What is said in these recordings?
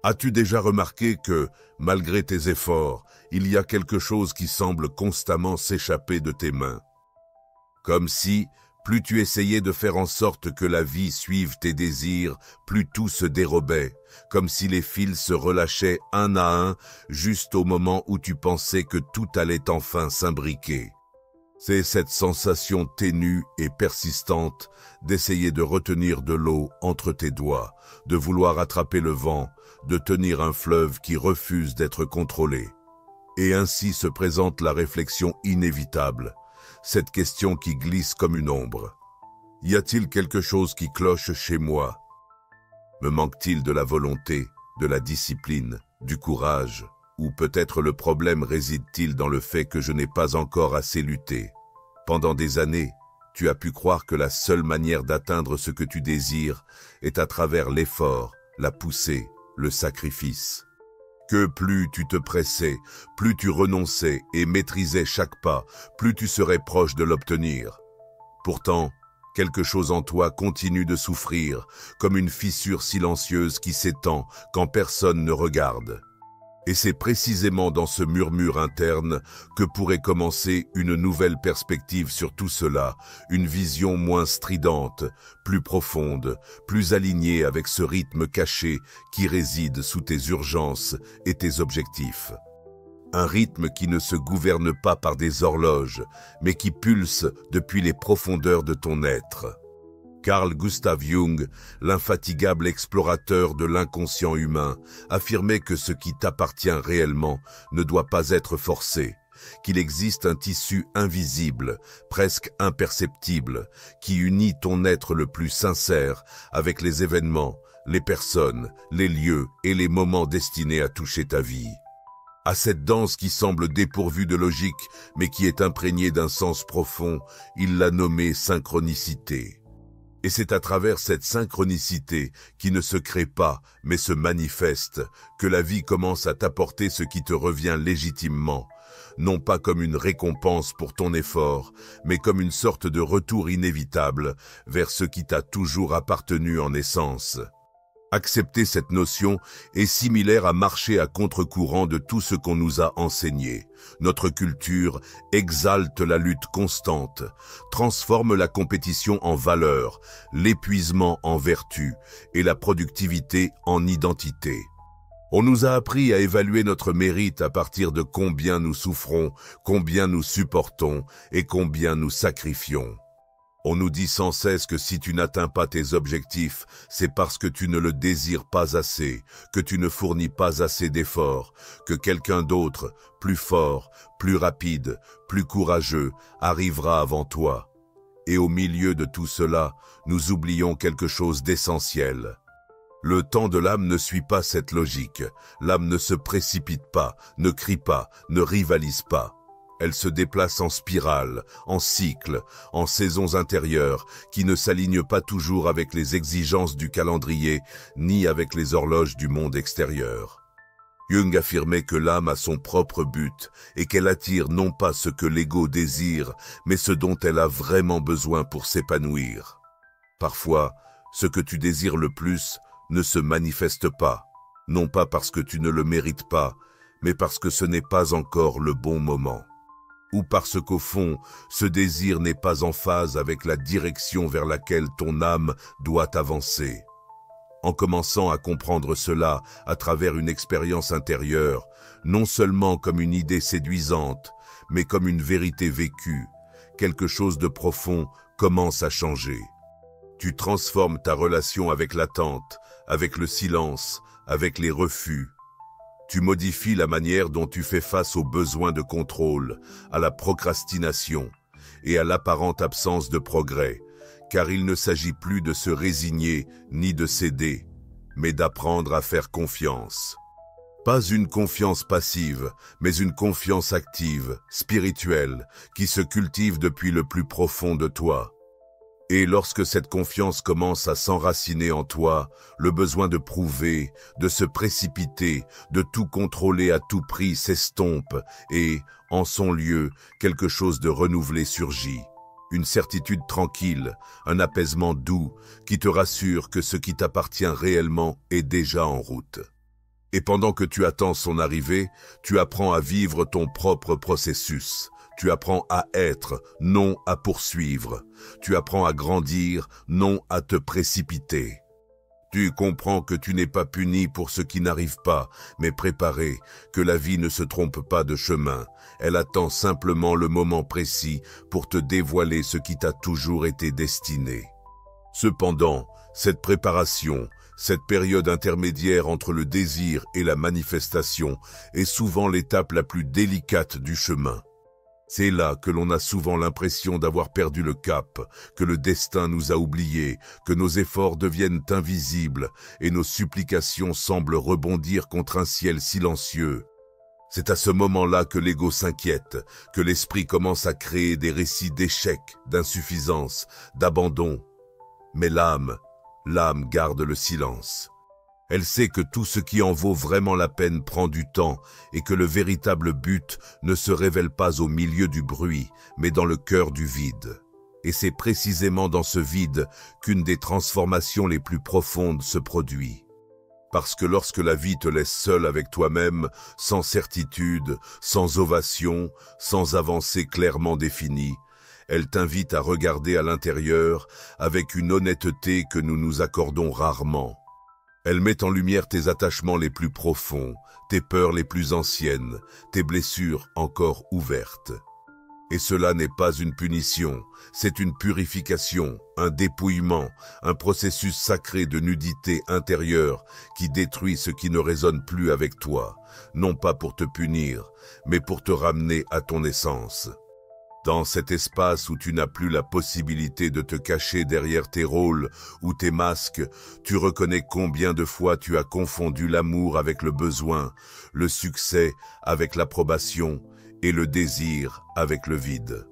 As-tu déjà remarqué que, malgré tes efforts, il y a quelque chose qui semble constamment s'échapper de tes mains? Comme si, plus tu essayais de faire en sorte que la vie suive tes désirs, plus tout se dérobait, comme si les fils se relâchaient un à un, juste au moment où tu pensais que tout allait enfin s'imbriquer. C'est cette sensation ténue et persistante d'essayer de retenir de l'eau entre tes doigts, de vouloir attraper le vent, de tenir un fleuve qui refuse d'être contrôlé. Et ainsi se présente la réflexion inévitable, cette question qui glisse comme une ombre. Y a-t-il quelque chose qui cloche chez moi? Me manque-t-il de la volonté, de la discipline, du courage? Ou peut-être le problème réside-t-il dans le fait que je n'ai pas encore assez lutté? Pendant des années, tu as pu croire que la seule manière d'atteindre ce que tu désires est à travers l'effort, la poussée, le sacrifice. Que plus tu te pressais, plus tu renonçais et maîtrisais chaque pas, plus tu serais proche de l'obtenir. Pourtant, quelque chose en toi continue de souffrir, comme une fissure silencieuse qui s'étend quand personne ne regarde. Et c'est précisément dans ce murmure interne que pourrait commencer une nouvelle perspective sur tout cela, une vision moins stridente, plus profonde, plus alignée avec ce rythme caché qui réside sous tes urgences et tes objectifs. Un rythme qui ne se gouverne pas par des horloges, mais qui pulse depuis les profondeurs de ton être. Carl Gustav Jung, l'infatigable explorateur de l'inconscient humain, affirmait que ce qui t'appartient réellement ne doit pas être forcé, qu'il existe un tissu invisible, presque imperceptible, qui unit ton être le plus sincère avec les événements, les personnes, les lieux et les moments destinés à toucher ta vie. À cette danse qui semble dépourvue de logique, mais qui est imprégnée d'un sens profond, il l'a nommée synchronicité. Et c'est à travers cette synchronicité qui ne se crée pas, mais se manifeste, que la vie commence à t'apporter ce qui te revient légitimement, non pas comme une récompense pour ton effort, mais comme une sorte de retour inévitable vers ce qui t'a toujours appartenu en essence. Accepter cette notion est similaire à marcher à contre-courant de tout ce qu'on nous a enseigné. Notre culture exalte la lutte constante, transforme la compétition en valeur, l'épuisement en vertu et la productivité en identité. On nous a appris à évaluer notre mérite à partir de combien nous souffrons, combien nous supportons et combien nous sacrifions. On nous dit sans cesse que si tu n'atteins pas tes objectifs, c'est parce que tu ne le désires pas assez, que tu ne fournis pas assez d'efforts, que quelqu'un d'autre, plus fort, plus rapide, plus courageux, arrivera avant toi. Et au milieu de tout cela, nous oublions quelque chose d'essentiel. Le temps de l'âme ne suit pas cette logique. L'âme ne se précipite pas, ne crie pas, ne rivalise pas. Elle se déplace en spirale, en cycle, en saisons intérieures, qui ne s'alignent pas toujours avec les exigences du calendrier, ni avec les horloges du monde extérieur. Jung affirmait que l'âme a son propre but et qu'elle attire non pas ce que l'ego désire, mais ce dont elle a vraiment besoin pour s'épanouir. Parfois, ce que tu désires le plus ne se manifeste pas, non pas parce que tu ne le mérites pas, mais parce que ce n'est pas encore le bon moment. Ou parce qu'au fond, ce désir n'est pas en phase avec la direction vers laquelle ton âme doit avancer. En commençant à comprendre cela à travers une expérience intérieure, non seulement comme une idée séduisante, mais comme une vérité vécue, quelque chose de profond commence à changer. Tu transformes ta relation avec l'attente, avec le silence, avec les refus. Tu modifies la manière dont tu fais face aux besoins de contrôle, à la procrastination et à l'apparente absence de progrès, car il ne s'agit plus de se résigner ni de céder, mais d'apprendre à faire confiance. Pas une confiance passive, mais une confiance active, spirituelle, qui se cultive depuis le plus profond de toi. Et lorsque cette confiance commence à s'enraciner en toi, le besoin de prouver, de se précipiter, de tout contrôler à tout prix s'estompe et, en son lieu, quelque chose de renouvelé surgit. Une certitude tranquille, un apaisement doux qui te rassure que ce qui t'appartient réellement est déjà en route. Et pendant que tu attends son arrivée, tu apprends à vivre ton propre processus. Tu apprends à être, non à poursuivre. Tu apprends à grandir, non à te précipiter. Tu comprends que tu n'es pas puni pour ce qui n'arrive pas, mais préparé, que la vie ne se trompe pas de chemin. Elle attend simplement le moment précis pour te dévoiler ce qui t'a toujours été destiné. Cependant, cette préparation, cette période intermédiaire entre le désir et la manifestation est souvent l'étape la plus délicate du chemin. C'est là que l'on a souvent l'impression d'avoir perdu le cap, que le destin nous a oubliés, que nos efforts deviennent invisibles et nos supplications semblent rebondir contre un ciel silencieux. C'est à ce moment-là que l'ego s'inquiète, que l'esprit commence à créer des récits d'échecs, d'insuffisance, d'abandon. Mais l'âme garde le silence. Elle sait que tout ce qui en vaut vraiment la peine prend du temps et que le véritable but ne se révèle pas au milieu du bruit, mais dans le cœur du vide. Et c'est précisément dans ce vide qu'une des transformations les plus profondes se produit. Parce que lorsque la vie te laisse seul avec toi-même, sans certitude, sans ovation, sans avancée clairement définie, elle t'invite à regarder à l'intérieur avec une honnêteté que nous nous accordons rarement. Elle met en lumière tes attachements les plus profonds, tes peurs les plus anciennes, tes blessures encore ouvertes. Et cela n'est pas une punition, c'est une purification, un dépouillement, un processus sacré de nudité intérieure qui détruit ce qui ne résonne plus avec toi, non pas pour te punir, mais pour te ramener à ton essence. Dans cet espace où tu n'as plus la possibilité de te cacher derrière tes rôles ou tes masques, tu reconnais combien de fois tu as confondu l'amour avec le besoin, le succès avec l'approbation et le désir avec le vide.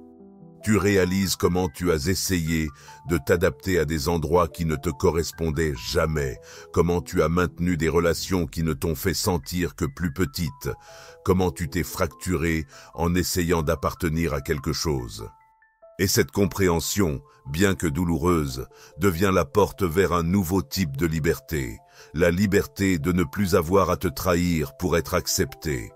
Tu réalises comment tu as essayé de t'adapter à des endroits qui ne te correspondaient jamais, comment tu as maintenu des relations qui ne t'ont fait sentir que plus petite, comment tu t'es fracturé en essayant d'appartenir à quelque chose. Et cette compréhension, bien que douloureuse, devient la porte vers un nouveau type de liberté, la liberté de ne plus avoir à te trahir pour être accepté.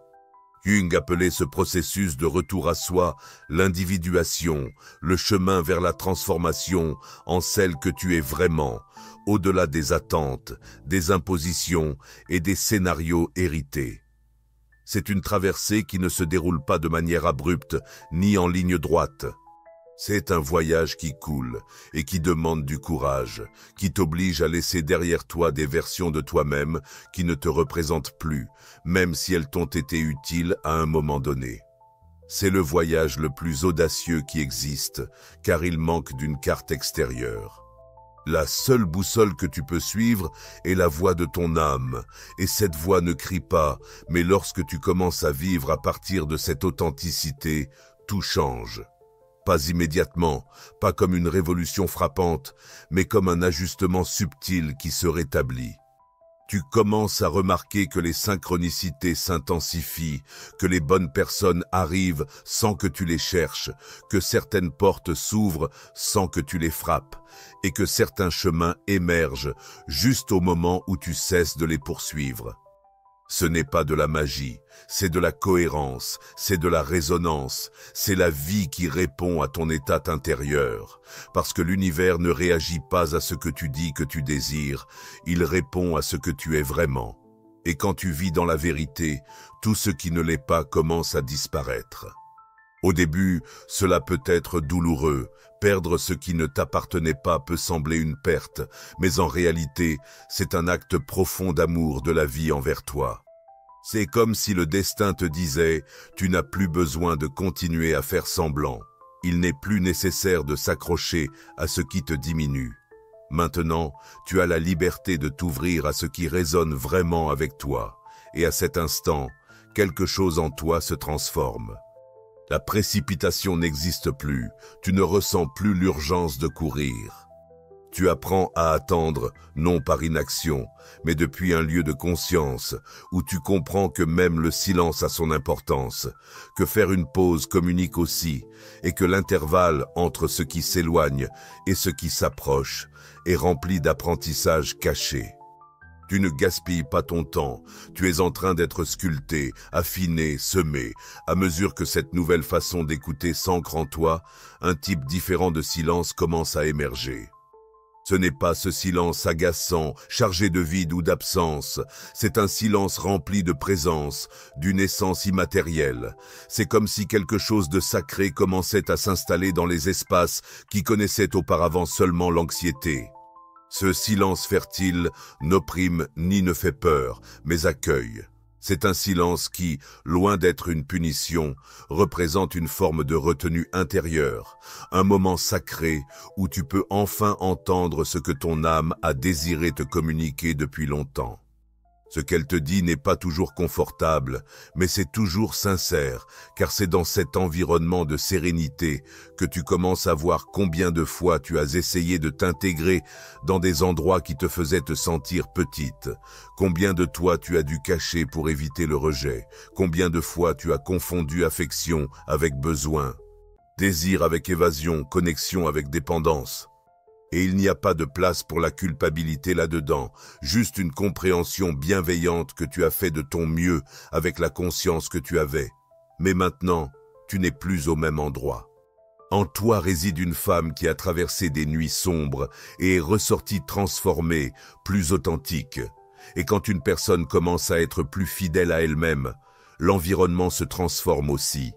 Jung appelait ce processus de retour à soi l'individuation, le chemin vers la transformation en celle que tu es vraiment, au-delà des attentes, des impositions et des scénarios hérités. C'est une traversée qui ne se déroule pas de manière abrupte ni en ligne droite. C'est un voyage qui coule et qui demande du courage, qui t'oblige à laisser derrière toi des versions de toi-même qui ne te représentent plus, même si elles t'ont été utiles à un moment donné. C'est le voyage le plus audacieux qui existe, car il manque d'une carte extérieure. La seule boussole que tu peux suivre est la voix de ton âme, et cette voix ne crie pas, mais lorsque tu commences à vivre à partir de cette authenticité, tout change. Pas immédiatement, pas comme une révolution frappante, mais comme un ajustement subtil qui se rétablit. Tu commences à remarquer que les synchronicités s'intensifient, que les bonnes personnes arrivent sans que tu les cherches, que certaines portes s'ouvrent sans que tu les frappes, et que certains chemins émergent juste au moment où tu cesses de les poursuivre. Ce n'est pas de la magie, c'est de la cohérence, c'est de la résonance, c'est la vie qui répond à ton état intérieur. Parce que l'univers ne réagit pas à ce que tu dis que tu désires, il répond à ce que tu es vraiment. Et quand tu vis dans la vérité, tout ce qui ne l'est pas commence à disparaître. Au début, cela peut être douloureux. Perdre ce qui ne t'appartenait pas peut sembler une perte, mais en réalité, c'est un acte profond d'amour de la vie envers toi. C'est comme si le destin te disait « Tu n'as plus besoin de continuer à faire semblant. Il n'est plus nécessaire de s'accrocher à ce qui te diminue. Maintenant, tu as la liberté de t'ouvrir à ce qui résonne vraiment avec toi. Et à cet instant, quelque chose en toi se transforme. La précipitation n'existe plus, tu ne ressens plus l'urgence de courir. Tu apprends à attendre, non par inaction, mais depuis un lieu de conscience, où tu comprends que même le silence a son importance, que faire une pause communique aussi, et que l'intervalle entre ce qui s'éloigne et ce qui s'approche est rempli d'apprentissages cachés. Tu ne gaspilles pas ton temps, tu es en train d'être sculpté, affiné, semé. À mesure que cette nouvelle façon d'écouter s'ancre en toi, un type différent de silence commence à émerger. Ce n'est pas ce silence agaçant, chargé de vide ou d'absence. C'est un silence rempli de présence, d'une essence immatérielle. C'est comme si quelque chose de sacré commençait à s'installer dans les espaces qui connaissaient auparavant seulement l'anxiété. Ce silence fertile n'opprime ni ne fait peur, mais accueille. C'est un silence qui, loin d'être une punition, représente une forme de retenue intérieure, un moment sacré où tu peux enfin entendre ce que ton âme a désiré te communiquer depuis longtemps. Ce qu'elle te dit n'est pas toujours confortable, mais c'est toujours sincère, car c'est dans cet environnement de sérénité que tu commences à voir combien de fois tu as essayé de t'intégrer dans des endroits qui te faisaient te sentir petite, combien de toi tu as dû cacher pour éviter le rejet, combien de fois tu as confondu affection avec besoin, désir avec évasion, connexion avec dépendance. Et il n'y a pas de place pour la culpabilité là-dedans, juste une compréhension bienveillante que tu as fait de ton mieux avec la conscience que tu avais. Mais maintenant, tu n'es plus au même endroit. En toi réside une femme qui a traversé des nuits sombres et est ressortie transformée, plus authentique. Et quand une personne commence à être plus fidèle à elle-même, l'environnement se transforme aussi.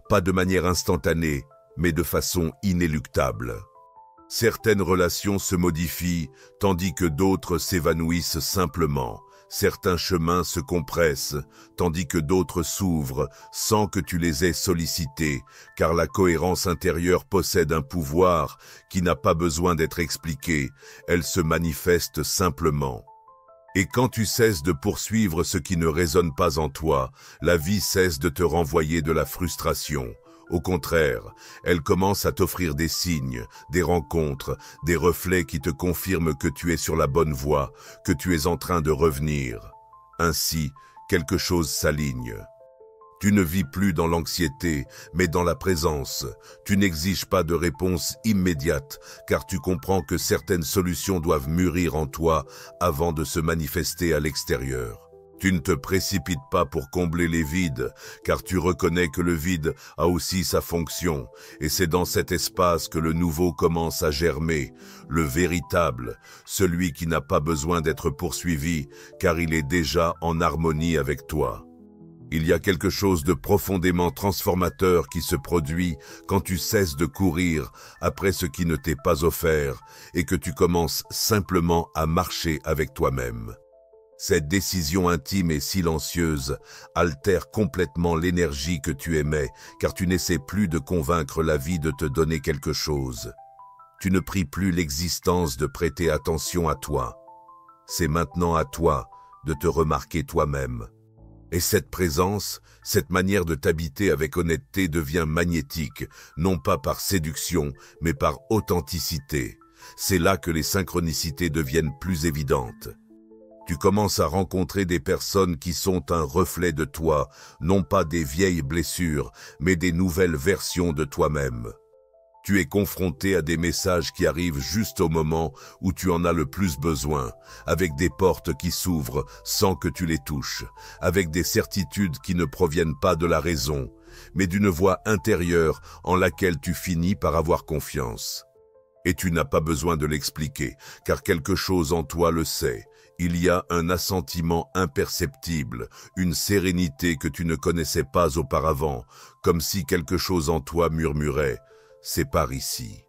Pas de manière instantanée, mais de façon inéluctable. Certaines relations se modifient, tandis que d'autres s'évanouissent simplement. Certains chemins se compressent, tandis que d'autres s'ouvrent sans que tu les aies sollicités, car la cohérence intérieure possède un pouvoir qui n'a pas besoin d'être expliqué, elle se manifeste simplement. Et quand tu cesses de poursuivre ce qui ne résonne pas en toi, la vie cesse de te renvoyer de la frustration. Au contraire, elle commence à t'offrir des signes, des rencontres, des reflets qui te confirment que tu es sur la bonne voie, que tu es en train de revenir. Ainsi, quelque chose s'aligne. Tu ne vis plus dans l'anxiété, mais dans la présence. Tu n'exiges pas de réponse immédiate, car tu comprends que certaines solutions doivent mûrir en toi avant de se manifester à l'extérieur. Tu ne te précipites pas pour combler les vides, car tu reconnais que le vide a aussi sa fonction, et c'est dans cet espace que le nouveau commence à germer, le véritable, celui qui n'a pas besoin d'être poursuivi, car il est déjà en harmonie avec toi. Il y a quelque chose de profondément transformateur qui se produit quand tu cesses de courir après ce qui ne t'est pas offert, et que tu commences simplement à marcher avec toi-même. Cette décision intime et silencieuse altère complètement l'énergie que tu émets, car tu n'essaies plus de convaincre la vie de te donner quelque chose. Tu ne pries plus l'existence de prêter attention à toi. C'est maintenant à toi de te remarquer toi-même. Et cette présence, cette manière de t'habiter avec honnêteté devient magnétique, non pas par séduction, mais par authenticité. C'est là que les synchronicités deviennent plus évidentes. Tu commences à rencontrer des personnes qui sont un reflet de toi, non pas des vieilles blessures, mais des nouvelles versions de toi-même. Tu es confronté à des messages qui arrivent juste au moment où tu en as le plus besoin, avec des portes qui s'ouvrent sans que tu les touches, avec des certitudes qui ne proviennent pas de la raison, mais d'une voix intérieure en laquelle tu finis par avoir confiance. Et tu n'as pas besoin de l'expliquer, car quelque chose en toi le sait. Il y a un assentiment imperceptible, une sérénité que tu ne connaissais pas auparavant, comme si quelque chose en toi murmurait « c'est par ici ».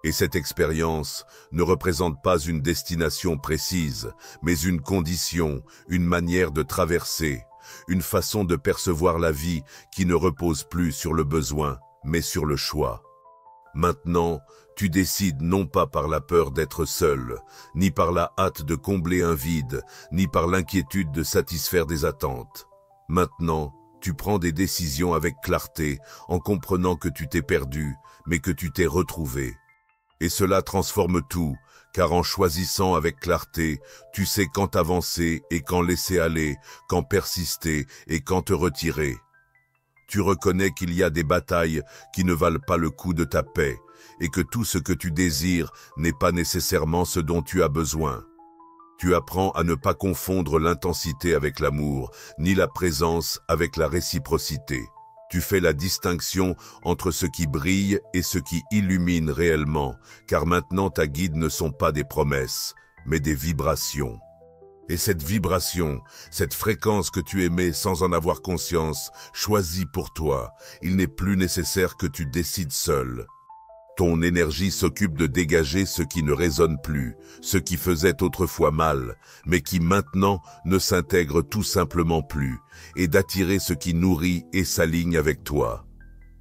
Et cette expérience ne représente pas une destination précise, mais une condition, une manière de traverser, une façon de percevoir la vie qui ne repose plus sur le besoin, mais sur le choix. Maintenant, tu décides non pas par la peur d'être seul, ni par la hâte de combler un vide, ni par l'inquiétude de satisfaire des attentes. Maintenant, tu prends des décisions avec clarté, en comprenant que tu t'es perdu, mais que tu t'es retrouvé. Et cela transforme tout, car en choisissant avec clarté, tu sais quand avancer et quand laisser aller, quand persister et quand te retirer. Tu reconnais qu'il y a des batailles qui ne valent pas le coup de ta paix, et que tout ce que tu désires n'est pas nécessairement ce dont tu as besoin. Tu apprends à ne pas confondre l'intensité avec l'amour, ni la présence avec la réciprocité. Tu fais la distinction entre ce qui brille et ce qui illumine réellement, car maintenant ta guide ne sont pas des promesses, mais des vibrations. Et cette vibration, cette fréquence que tu émets sans en avoir conscience, choisie pour toi, il n'est plus nécessaire que tu décides seul. Ton énergie s'occupe de dégager ce qui ne résonne plus, ce qui faisait autrefois mal, mais qui maintenant ne s'intègre tout simplement plus, et d'attirer ce qui nourrit et s'aligne avec toi.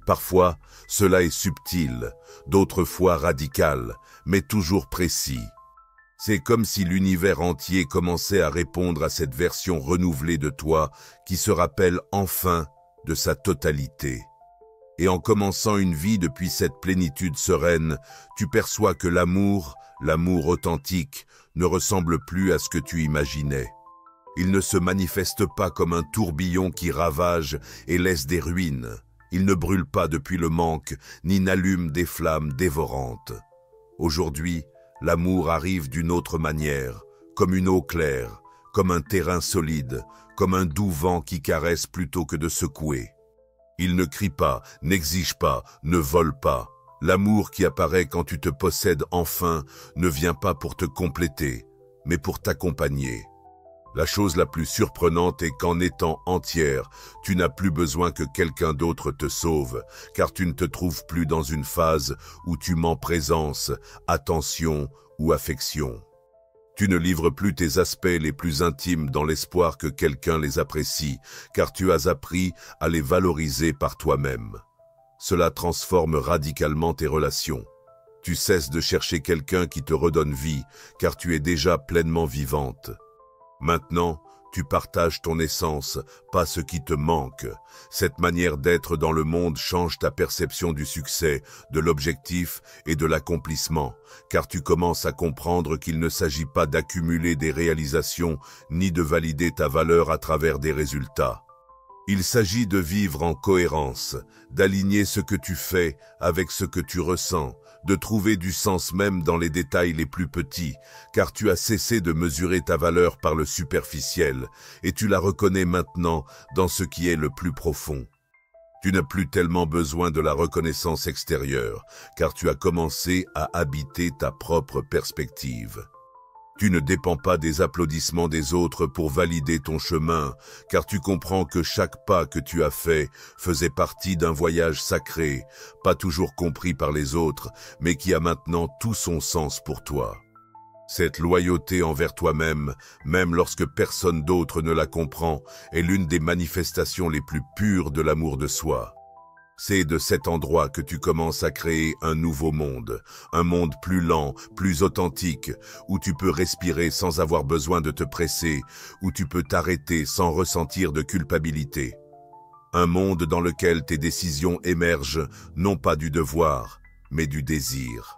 Parfois, cela est subtil, d'autres fois radical, mais toujours précis. C'est comme si l'univers entier commençait à répondre à cette version renouvelée de toi qui se rappelle enfin de sa totalité. Et en commençant une vie depuis cette plénitude sereine, tu perçois que l'amour authentique, ne ressemble plus à ce que tu imaginais. Il ne se manifeste pas comme un tourbillon qui ravage et laisse des ruines. Il ne brûle pas depuis le manque, ni n'allume des flammes dévorantes. Aujourd'hui, l'amour arrive d'une autre manière, comme une eau claire, comme un terrain solide, comme un doux vent qui caresse plutôt que de secouer. Il ne crie pas, n'exige pas, ne vole pas. L'amour qui apparaît quand tu te possèdes enfin ne vient pas pour te compléter, mais pour t'accompagner. La chose la plus surprenante est qu'en étant entière, tu n'as plus besoin que quelqu'un d'autre te sauve, car tu ne te trouves plus dans une phase où tu mens présence, attention ou affection. Tu ne livres plus tes aspects les plus intimes dans l'espoir que quelqu'un les apprécie, car tu as appris à les valoriser par toi-même. Cela transforme radicalement tes relations. Tu cesses de chercher quelqu'un qui te redonne vie, car tu es déjà pleinement vivante. Maintenant, tu partages ton essence, pas ce qui te manque. Cette manière d'être dans le monde change ta perception du succès, de l'objectif et de l'accomplissement, car tu commences à comprendre qu'il ne s'agit pas d'accumuler des réalisations ni de valider ta valeur à travers des résultats. Il s'agit de vivre en cohérence, d'aligner ce que tu fais avec ce que tu ressens, de trouver du sens même dans les détails les plus petits, car tu as cessé de mesurer ta valeur par le superficiel, et tu la reconnais maintenant dans ce qui est le plus profond. Tu n'as plus tellement besoin de la reconnaissance extérieure, car tu as commencé à habiter ta propre perspective. Tu ne dépends pas des applaudissements des autres pour valider ton chemin, car tu comprends que chaque pas que tu as fait faisait partie d'un voyage sacré, pas toujours compris par les autres, mais qui a maintenant tout son sens pour toi. Cette loyauté envers toi-même, même lorsque personne d'autre ne la comprend, est l'une des manifestations les plus pures de l'amour de soi. C'est de cet endroit que tu commences à créer un nouveau monde, un monde plus lent, plus authentique, où tu peux respirer sans avoir besoin de te presser, où tu peux t'arrêter sans ressentir de culpabilité. Un monde dans lequel tes décisions émergent non pas du devoir, mais du désir.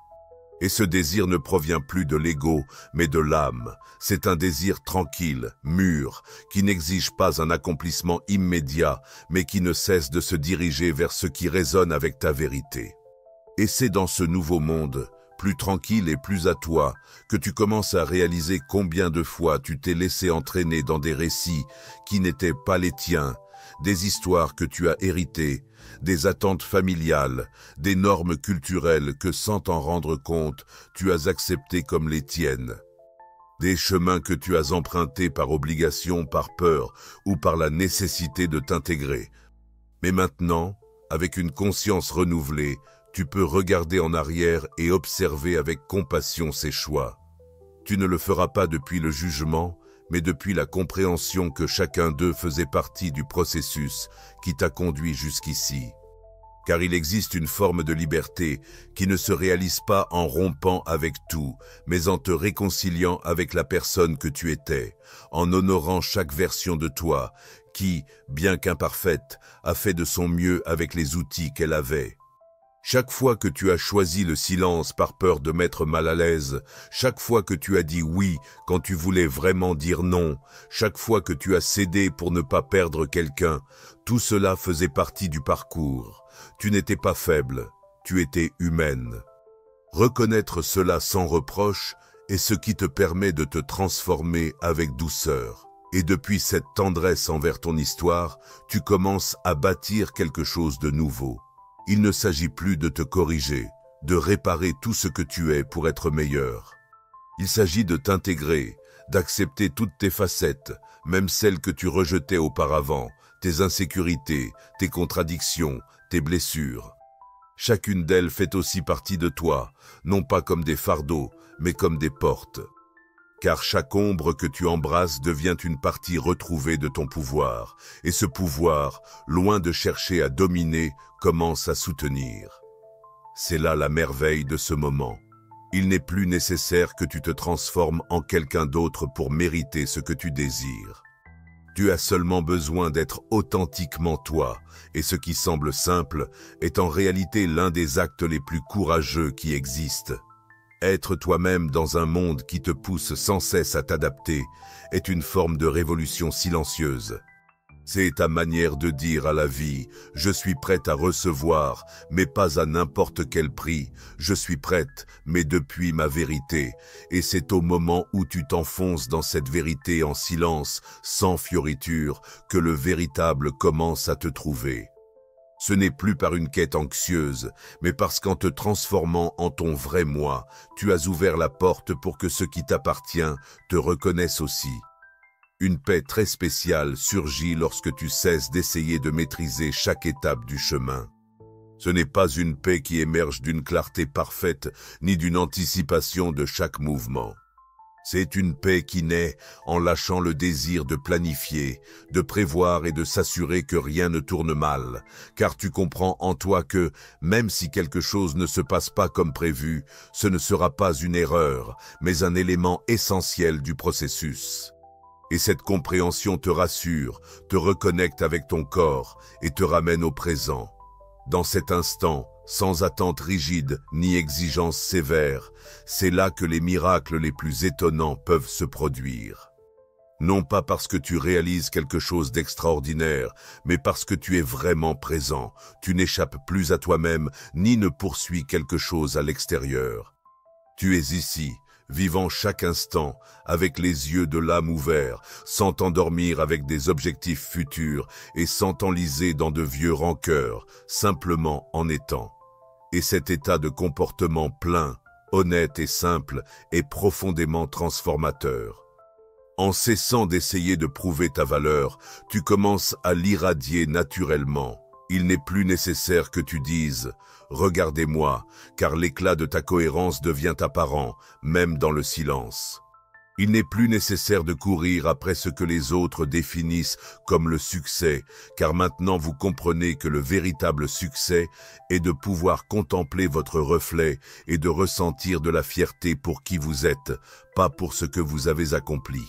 Et ce désir ne provient plus de l'ego, mais de l'âme. C'est un désir tranquille, mûr, qui n'exige pas un accomplissement immédiat, mais qui ne cesse de se diriger vers ce qui résonne avec ta vérité. Et c'est dans ce nouveau monde, plus tranquille et plus à toi, que tu commences à réaliser combien de fois tu t'es laissé entraîner dans des récits qui n'étaient pas les tiens, des histoires que tu as héritées, des attentes familiales, des normes culturelles que sans t'en rendre compte, tu as acceptées comme les tiennes. Des chemins que tu as empruntés par obligation, par peur ou par la nécessité de t'intégrer. Mais maintenant, avec une conscience renouvelée, tu peux regarder en arrière et observer avec compassion ces choix. Tu ne le feras pas depuis le jugement, mais depuis la compréhension que chacun d'eux faisait partie du processus qui t'a conduit jusqu'ici. Car il existe une forme de liberté qui ne se réalise pas en rompant avec tout, mais en te réconciliant avec la personne que tu étais, en honorant chaque version de toi, qui, bien qu'imparfaite, a fait de son mieux avec les outils qu'elle avait. Chaque fois que tu as choisi le silence par peur de mettre mal à l'aise, chaque fois que tu as dit oui quand tu voulais vraiment dire non, chaque fois que tu as cédé pour ne pas perdre quelqu'un, tout cela faisait partie du parcours. Tu n'étais pas faible, tu étais humaine. Reconnaître cela sans reproche est ce qui te permet de te transformer avec douceur. Et depuis cette tendresse envers ton histoire, tu commences à bâtir quelque chose de nouveau. Il ne s'agit plus de te corriger, de réparer tout ce que tu es pour être meilleur. Il s'agit de t'intégrer, d'accepter toutes tes facettes, même celles que tu rejetais auparavant, tes insécurités, tes contradictions, tes blessures. Chacune d'elles fait aussi partie de toi, non pas comme des fardeaux, mais comme des portes. Car chaque ombre que tu embrasses devient une partie retrouvée de ton pouvoir, et ce pouvoir, loin de chercher à dominer, commence à soutenir. C'est là la merveille de ce moment. Il n'est plus nécessaire que tu te transformes en quelqu'un d'autre pour mériter ce que tu désires. Tu as seulement besoin d'être authentiquement toi, et ce qui semble simple est en réalité l'un des actes les plus courageux qui existent. Être toi-même dans un monde qui te pousse sans cesse à t'adapter est une forme de révolution silencieuse. C'est ta manière de dire à la vie « Je suis prête à recevoir, mais pas à n'importe quel prix. Je suis prête, mais depuis ma vérité. » Et c'est au moment où tu t'enfonces dans cette vérité en silence, sans fioriture, que le véritable commence à te trouver. Ce n'est plus par une quête anxieuse, mais parce qu'en te transformant en ton vrai moi, tu as ouvert la porte pour que ce qui t'appartient te reconnaisse aussi. Une paix très spéciale surgit lorsque tu cesses d'essayer de maîtriser chaque étape du chemin. Ce n'est pas une paix qui émerge d'une clarté parfaite, ni d'une anticipation de chaque mouvement. C'est une paix qui naît en lâchant le désir de planifier, de prévoir et de s'assurer que rien ne tourne mal, car tu comprends en toi que, même si quelque chose ne se passe pas comme prévu, ce ne sera pas une erreur, mais un élément essentiel du processus. Et cette compréhension te rassure, te reconnecte avec ton corps et te ramène au présent. Dans cet instant, sans attente rigide ni exigence sévère, c'est là que les miracles les plus étonnants peuvent se produire. Non pas parce que tu réalises quelque chose d'extraordinaire, mais parce que tu es vraiment présent. Tu n'échappes plus à toi-même, ni ne poursuis quelque chose à l'extérieur. Tu es ici, vivant chaque instant, avec les yeux de l'âme ouverts, sans t'endormir avec des objectifs futurs et sans t'enliser dans de vieux rancœurs, simplement en étant. Et cet état de comportement plein, honnête et simple est profondément transformateur. En cessant d'essayer de prouver ta valeur, tu commences à l'irradier naturellement. Il n'est plus nécessaire que tu dises « Regardez-moi », car l'éclat de ta cohérence devient apparent, même dans le silence. Il n'est plus nécessaire de courir après ce que les autres définissent comme le succès, car maintenant vous comprenez que le véritable succès est de pouvoir contempler votre reflet et de ressentir de la fierté pour qui vous êtes, pas pour ce que vous avez accompli.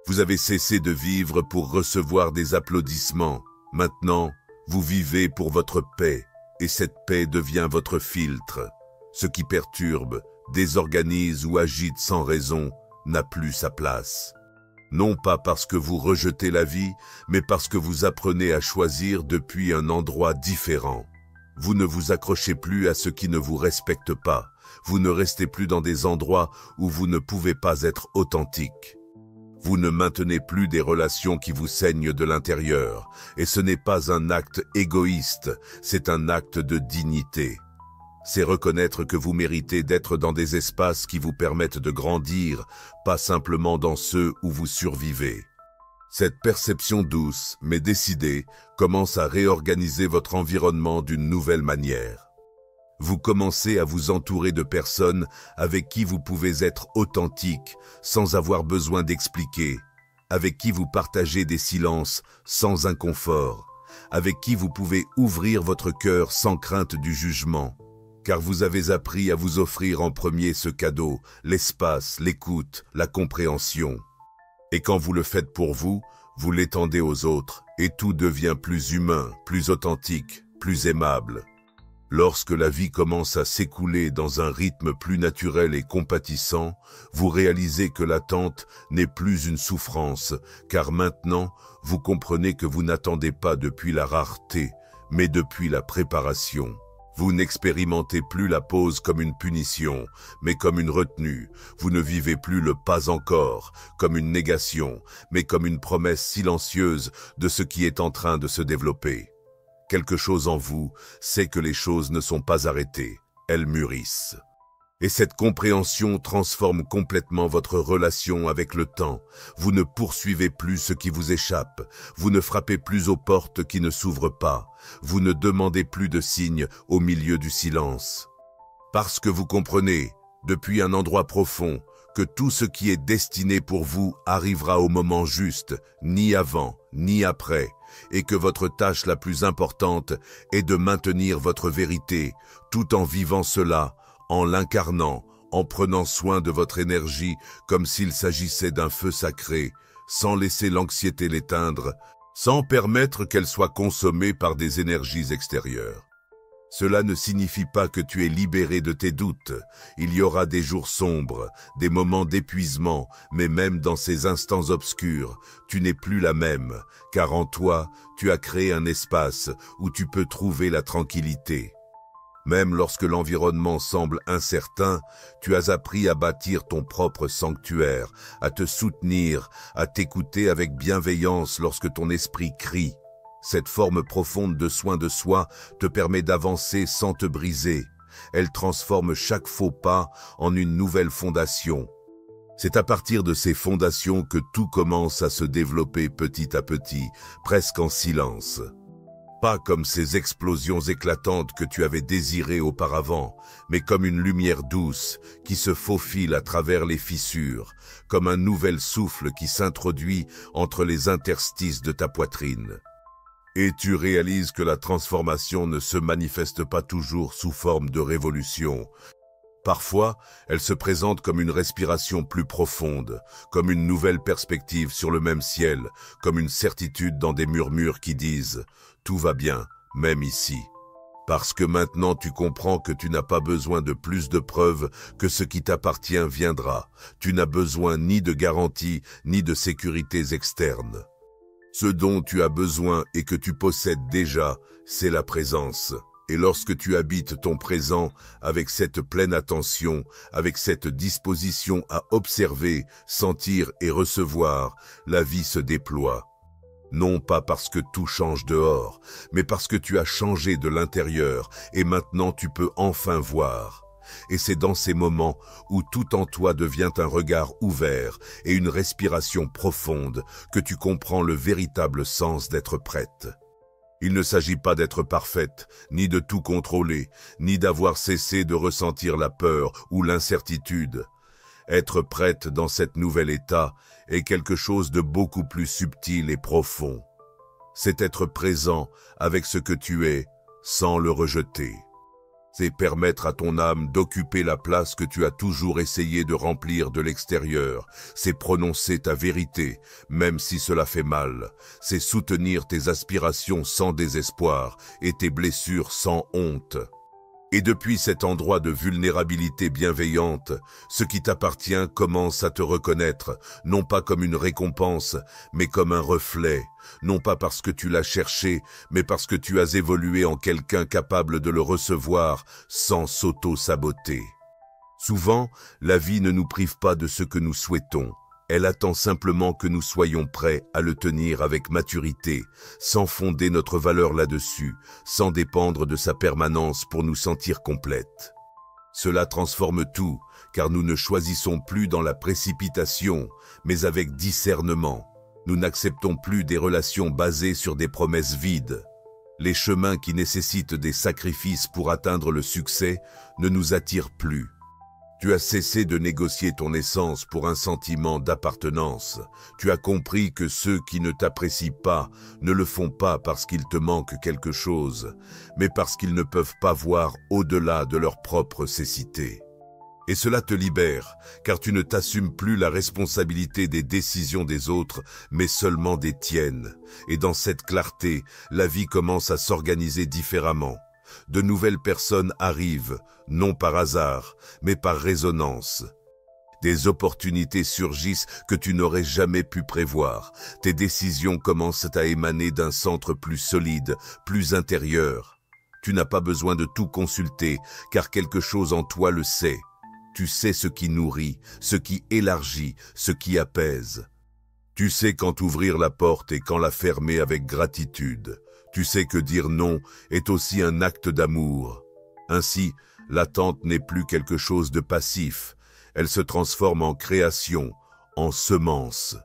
Vous avez cessé de vivre pour recevoir des applaudissements. Maintenant, vous vivez pour votre paix, et cette paix devient votre filtre. Ce qui perturbe, désorganise ou agite sans raison n'a plus sa place. Non pas parce que vous rejetez la vie, mais parce que vous apprenez à choisir depuis un endroit différent. Vous ne vous accrochez plus à ce qui ne vous respecte pas. Vous ne restez plus dans des endroits où vous ne pouvez pas être authentique. Vous ne maintenez plus des relations qui vous saignent de l'intérieur, et ce n'est pas un acte égoïste, c'est un acte de dignité. C'est reconnaître que vous méritez d'être dans des espaces qui vous permettent de grandir, pas simplement dans ceux où vous survivez. Cette perception douce, mais décidée, commence à réorganiser votre environnement d'une nouvelle manière. Vous commencez à vous entourer de personnes avec qui vous pouvez être authentique sans avoir besoin d'expliquer, avec qui vous partagez des silences sans inconfort, avec qui vous pouvez ouvrir votre cœur sans crainte du jugement, car vous avez appris à vous offrir en premier ce cadeau, l'espace, l'écoute, la compréhension. Et quand vous le faites pour vous, vous l'étendez aux autres et tout devient plus humain, plus authentique, plus aimable. Lorsque la vie commence à s'écouler dans un rythme plus naturel et compatissant, vous réalisez que l'attente n'est plus une souffrance, car maintenant, vous comprenez que vous n'attendez pas depuis la rareté, mais depuis la préparation. Vous n'expérimentez plus la pause comme une punition, mais comme une retenue. Vous ne vivez plus le pas encore comme une négation, mais comme une promesse silencieuse de ce qui est en train de se développer. Quelque chose en vous sait que les choses ne sont pas arrêtées, elles mûrissent. Et cette compréhension transforme complètement votre relation avec le temps. Vous ne poursuivez plus ce qui vous échappe. Vous ne frappez plus aux portes qui ne s'ouvrent pas. Vous ne demandez plus de signes au milieu du silence. Parce que vous comprenez, depuis un endroit profond, que tout ce qui est destiné pour vous arrivera au moment juste, ni avant, ni après, et que votre tâche la plus importante est de maintenir votre vérité, tout en vivant cela, en l'incarnant, en prenant soin de votre énergie comme s'il s'agissait d'un feu sacré, sans laisser l'anxiété l'éteindre, sans permettre qu'elle soit consommée par des énergies extérieures. Cela ne signifie pas que tu es libéré de tes doutes. Il y aura des jours sombres, des moments d'épuisement, mais même dans ces instants obscurs, tu n'es plus la même, car en toi, tu as créé un espace où tu peux trouver la tranquillité. Même lorsque l'environnement semble incertain, tu as appris à bâtir ton propre sanctuaire, à te soutenir, à t'écouter avec bienveillance lorsque ton esprit crie. Cette forme profonde de soin de soi te permet d'avancer sans te briser. Elle transforme chaque faux pas en une nouvelle fondation. C'est à partir de ces fondations que tout commence à se développer petit à petit, presque en silence. Pas comme ces explosions éclatantes que tu avais désirées auparavant, mais comme une lumière douce qui se faufile à travers les fissures, comme un nouvel souffle qui s'introduit entre les interstices de ta poitrine. Et tu réalises que la transformation ne se manifeste pas toujours sous forme de révolution. Parfois, elle se présente comme une respiration plus profonde, comme une nouvelle perspective sur le même ciel, comme une certitude dans des murmures qui disent « Tout va bien, même ici ». Parce que maintenant tu comprends que tu n'as pas besoin de plus de preuves que ce qui t'appartient viendra. Tu n'as besoin ni de garanties, ni de sécurités externes. Ce dont tu as besoin et que tu possèdes déjà, c'est la présence. Et lorsque tu habites ton présent avec cette pleine attention, avec cette disposition à observer, sentir et recevoir, la vie se déploie. Non pas parce que tout change dehors, mais parce que tu as changé de l'intérieur et maintenant tu peux enfin voir. Et c'est dans ces moments où tout en toi devient un regard ouvert et une respiration profonde que tu comprends le véritable sens d'être prête. Il ne s'agit pas d'être parfaite, ni de tout contrôler, ni d'avoir cessé de ressentir la peur ou l'incertitude. Être prête dans cet nouvel état est quelque chose de beaucoup plus subtil et profond. C'est être présent avec ce que tu es, sans le rejeter. C'est permettre à ton âme d'occuper la place que tu as toujours essayé de remplir de l'extérieur. C'est prononcer ta vérité, même si cela fait mal. C'est soutenir tes aspirations sans désespoir et tes blessures sans honte. Et depuis cet endroit de vulnérabilité bienveillante, ce qui t'appartient commence à te reconnaître, non pas comme une récompense, mais comme un reflet, non pas parce que tu l'as cherché, mais parce que tu as évolué en quelqu'un capable de le recevoir sans s'auto-saboter. Souvent, la vie ne nous prive pas de ce que nous souhaitons. Elle attend simplement que nous soyons prêts à le tenir avec maturité, sans fonder notre valeur là-dessus, sans dépendre de sa permanence pour nous sentir complètes. Cela transforme tout, car nous ne choisissons plus dans la précipitation, mais avec discernement. Nous n'acceptons plus des relations basées sur des promesses vides. Les chemins qui nécessitent des sacrifices pour atteindre le succès ne nous attirent plus. Tu as cessé de négocier ton essence pour un sentiment d'appartenance. Tu as compris que ceux qui ne t'apprécient pas ne le font pas parce qu'il te manque quelque chose, mais parce qu'ils ne peuvent pas voir au-delà de leur propre cécité. Et cela te libère, car tu ne t'assumes plus la responsabilité des décisions des autres, mais seulement des tiennes. Et dans cette clarté, la vie commence à s'organiser différemment. De nouvelles personnes arrivent, non par hasard, mais par résonance. Des opportunités surgissent que tu n'aurais jamais pu prévoir. Tes décisions commencent à émaner d'un centre plus solide, plus intérieur. Tu n'as pas besoin de tout consulter, car quelque chose en toi le sait. Tu sais ce qui nourrit, ce qui élargit, ce qui apaise. Tu sais quand ouvrir la porte et quand la fermer avec gratitude. Tu sais que dire non est aussi un acte d'amour. Ainsi, l'attente n'est plus quelque chose de passif. Elle se transforme en création, en semence.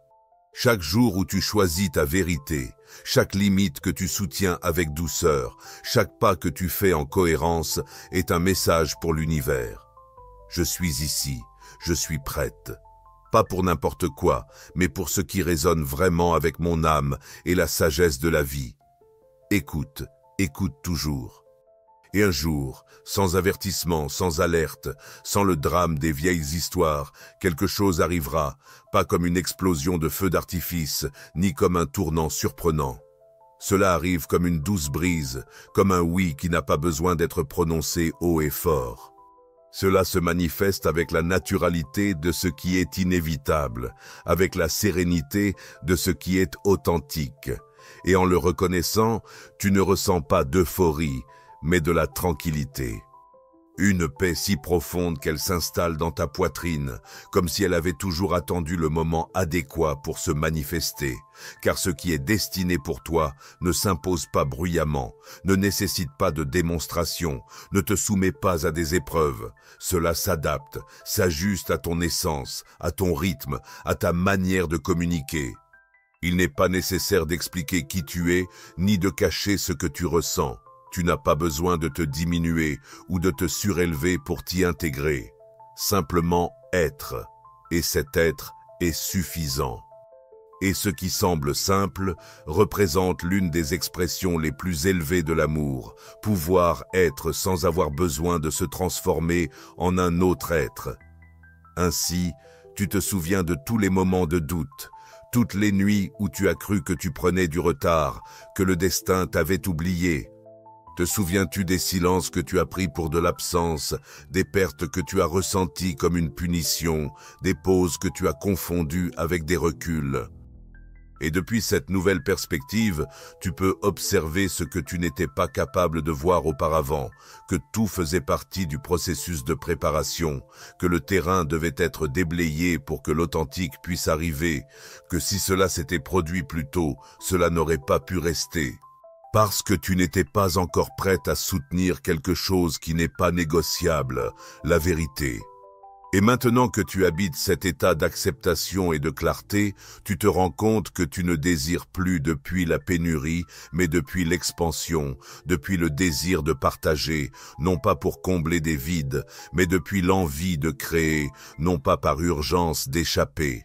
Chaque jour où tu choisis ta vérité, chaque limite que tu soutiens avec douceur, chaque pas que tu fais en cohérence est un message pour l'univers. Je suis ici, je suis prête. Pas pour n'importe quoi, mais pour ce qui résonne vraiment avec mon âme et la sagesse de la vie. Écoute, écoute toujours. Et un jour, sans avertissement, sans alerte, sans le drame des vieilles histoires, quelque chose arrivera, pas comme une explosion de feux d'artifice, ni comme un tournant surprenant. Cela arrive comme une douce brise, comme un oui qui n'a pas besoin d'être prononcé haut et fort. Cela se manifeste avec la naturalité de ce qui est inévitable, avec la sérénité de ce qui est authentique. Et en le reconnaissant, tu ne ressens pas d'euphorie, mais de la tranquillité. Une paix si profonde qu'elle s'installe dans ta poitrine, comme si elle avait toujours attendu le moment adéquat pour se manifester. Car ce qui est destiné pour toi ne s'impose pas bruyamment, ne nécessite pas de démonstration, ne te soumet pas à des épreuves. Cela s'adapte, s'ajuste à ton essence, à ton rythme, à ta manière de communiquer. Il n'est pas nécessaire d'expliquer qui tu es, ni de cacher ce que tu ressens. Tu n'as pas besoin de te diminuer ou de te surélever pour t'y intégrer. Simplement être. Et cet être est suffisant. Et ce qui semble simple représente l'une des expressions les plus élevées de l'amour, pouvoir être sans avoir besoin de se transformer en un autre être. Ainsi, tu te souviens de tous les moments de doute, toutes les nuits où tu as cru que tu prenais du retard, que le destin t'avait oublié. Te souviens-tu des silences que tu as pris pour de l'absence, des pertes que tu as ressenties comme une punition, des pauses que tu as confondues avec des reculs? Et depuis cette nouvelle perspective, tu peux observer ce que tu n'étais pas capable de voir auparavant, que tout faisait partie du processus de préparation, que le terrain devait être déblayé pour que l'authentique puisse arriver, que si cela s'était produit plus tôt, cela n'aurait pas pu rester. Parce que tu n'étais pas encore prête à soutenir quelque chose qui n'est pas négociable, la vérité. Et maintenant que tu habites cet état d'acceptation et de clarté, tu te rends compte que tu ne désires plus depuis la pénurie, mais depuis l'expansion, depuis le désir de partager, non pas pour combler des vides, mais depuis l'envie de créer, non pas par urgence d'échapper.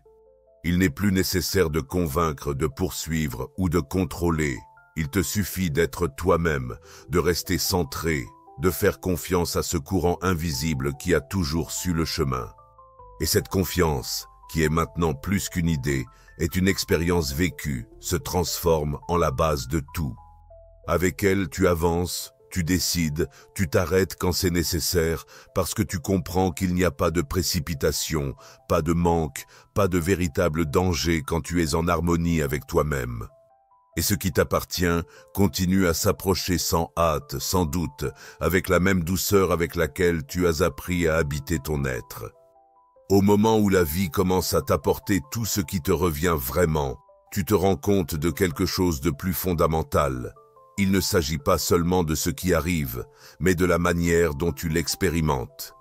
Il n'est plus nécessaire de convaincre, de poursuivre ou de contrôler. Il te suffit d'être toi-même, de rester centré, de faire confiance à ce courant invisible qui a toujours su le chemin. Et cette confiance, qui est maintenant plus qu'une idée, est une expérience vécue, se transforme en la base de tout. Avec elle, tu avances, tu décides, tu t'arrêtes quand c'est nécessaire, parce que tu comprends qu'il n'y a pas de précipitation, pas de manque, pas de véritable danger quand tu es en harmonie avec toi-même. Et ce qui t'appartient continue à s'approcher sans hâte, sans doute, avec la même douceur avec laquelle tu as appris à habiter ton être. Au moment où la vie commence à t'apporter tout ce qui te revient vraiment, tu te rends compte de quelque chose de plus fondamental. Il ne s'agit pas seulement de ce qui arrive, mais de la manière dont tu l'expérimentes.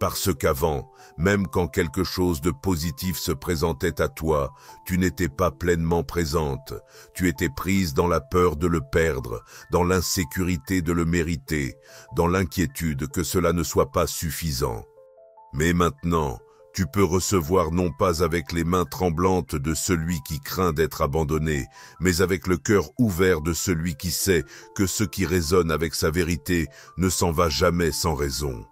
Parce qu'avant, même quand quelque chose de positif se présentait à toi, tu n'étais pas pleinement présente. Tu étais prise dans la peur de le perdre, dans l'insécurité de le mériter, dans l'inquiétude que cela ne soit pas suffisant. Mais maintenant, tu peux recevoir non pas avec les mains tremblantes de celui qui craint d'être abandonné, mais avec le cœur ouvert de celui qui sait que ce qui résonne avec sa vérité ne s'en va jamais sans raison.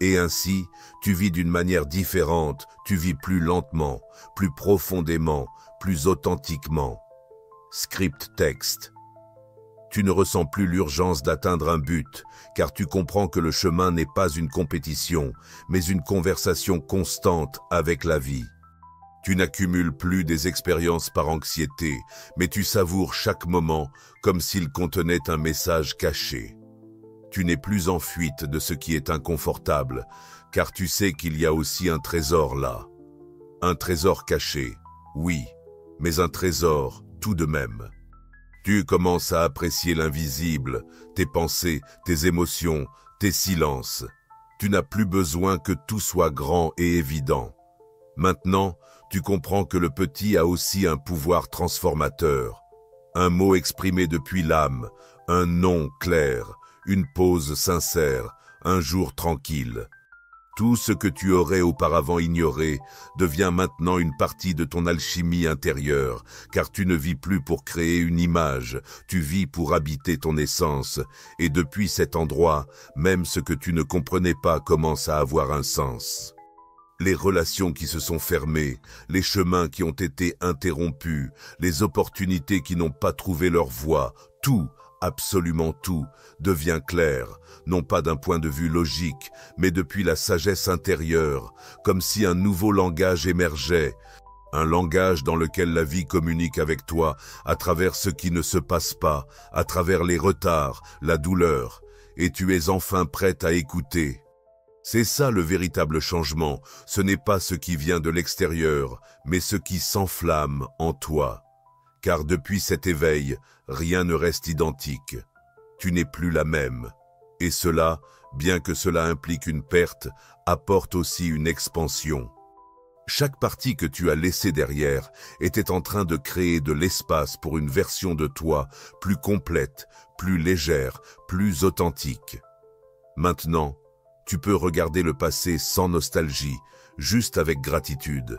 Et ainsi, tu vis d'une manière différente, tu vis plus lentement, plus profondément, plus authentiquement. Script texte. Tu ne ressens plus l'urgence d'atteindre un but, car tu comprends que le chemin n'est pas une compétition, mais une conversation constante avec la vie. Tu n'accumules plus des expériences par anxiété, mais tu savoures chaque moment comme s'il contenait un message caché. Tu n'es plus en fuite de ce qui est inconfortable, car tu sais qu'il y a aussi un trésor là. Un trésor caché, oui, mais un trésor tout de même. Tu commences à apprécier l'invisible, tes pensées, tes émotions, tes silences. Tu n'as plus besoin que tout soit grand et évident. Maintenant, tu comprends que le petit a aussi un pouvoir transformateur. Un mot exprimé depuis l'âme, un nom clair, une pause sincère, un jour tranquille. Tout ce que tu aurais auparavant ignoré devient maintenant une partie de ton alchimie intérieure, car tu ne vis plus pour créer une image, tu vis pour habiter ton essence, et depuis cet endroit, même ce que tu ne comprenais pas commence à avoir un sens. Les relations qui se sont fermées, les chemins qui ont été interrompus, les opportunités qui n'ont pas trouvé leur voie, tout, absolument tout, devient clair, non pas d'un point de vue logique, mais depuis la sagesse intérieure, comme si un nouveau langage émergeait, un langage dans lequel la vie communique avec toi à travers ce qui ne se passe pas, à travers les retards, la douleur, et tu es enfin prête à écouter. C'est ça le véritable changement, ce n'est pas ce qui vient de l'extérieur, mais ce qui s'enflamme en toi. Car depuis cet éveil, rien ne reste identique. Tu n'es plus la même. Et cela, bien que cela implique une perte, apporte aussi une expansion. Chaque partie que tu as laissée derrière était en train de créer de l'espace pour une version de toi plus complète, plus légère, plus authentique. Maintenant, tu peux regarder le passé sans nostalgie, juste avec gratitude.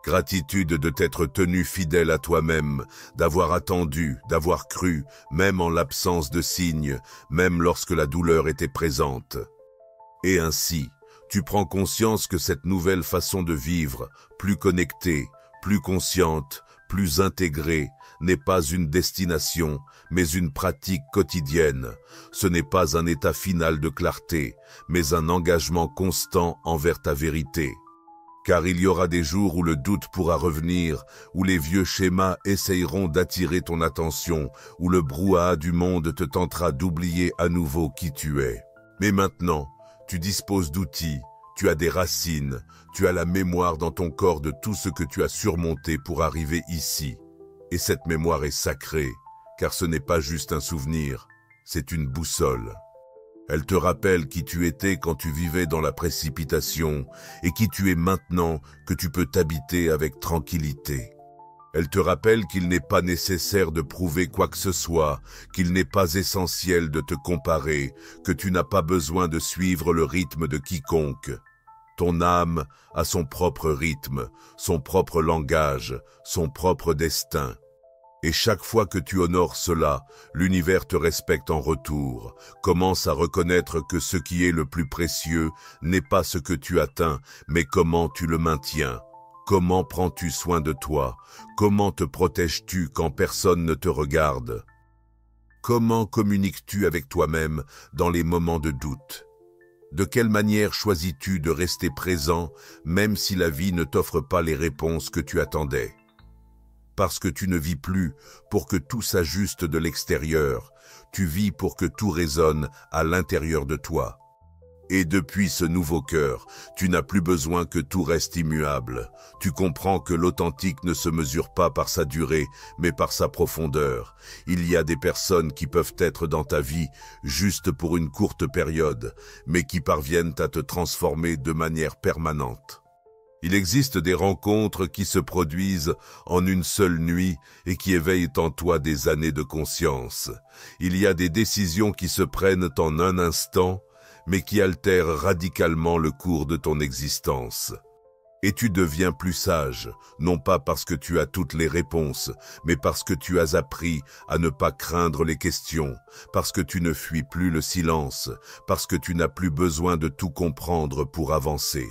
Gratitude de t'être tenu fidèle à toi-même, d'avoir attendu, d'avoir cru, même en l'absence de signes, même lorsque la douleur était présente. Et ainsi, tu prends conscience que cette nouvelle façon de vivre, plus connectée, plus consciente, plus intégrée, n'est pas une destination, mais une pratique quotidienne. Ce n'est pas un état final de clarté, mais un engagement constant envers ta vérité. Car il y aura des jours où le doute pourra revenir, où les vieux schémas essayeront d'attirer ton attention, où le brouhaha du monde te tentera d'oublier à nouveau qui tu es. Mais maintenant, tu disposes d'outils, tu as des racines, tu as la mémoire dans ton corps de tout ce que tu as surmonté pour arriver ici. Et cette mémoire est sacrée, car ce n'est pas juste un souvenir, c'est une boussole. Elle te rappelle qui tu étais quand tu vivais dans la précipitation et qui tu es maintenant que tu peux t'habiter avec tranquillité. Elle te rappelle qu'il n'est pas nécessaire de prouver quoi que ce soit, qu'il n'est pas essentiel de te comparer, que tu n'as pas besoin de suivre le rythme de quiconque. Ton âme a son propre rythme, son propre langage, son propre destin. Et chaque fois que tu honores cela, l'univers te respecte en retour. Commence à reconnaître que ce qui est le plus précieux n'est pas ce que tu atteins, mais comment tu le maintiens. Comment prends-tu soin de toi? Comment te protèges-tu quand personne ne te regarde? Comment communiques-tu avec toi-même dans les moments de doute? De quelle manière choisis-tu de rester présent, même si la vie ne t'offre pas les réponses que tu attendais? Parce que tu ne vis plus pour que tout s'ajuste de l'extérieur, tu vis pour que tout résonne à l'intérieur de toi. Et depuis ce nouveau cœur, tu n'as plus besoin que tout reste immuable. Tu comprends que l'authentique ne se mesure pas par sa durée, mais par sa profondeur. Il y a des personnes qui peuvent être dans ta vie juste pour une courte période, mais qui parviennent à te transformer de manière permanente. Il existe des rencontres qui se produisent en une seule nuit et qui éveillent en toi des années de conscience. Il y a des décisions qui se prennent en un instant, mais qui altèrent radicalement le cours de ton existence. Et tu deviens plus sage, non pas parce que tu as toutes les réponses, mais parce que tu as appris à ne pas craindre les questions, parce que tu ne fuis plus le silence, parce que tu n'as plus besoin de tout comprendre pour avancer.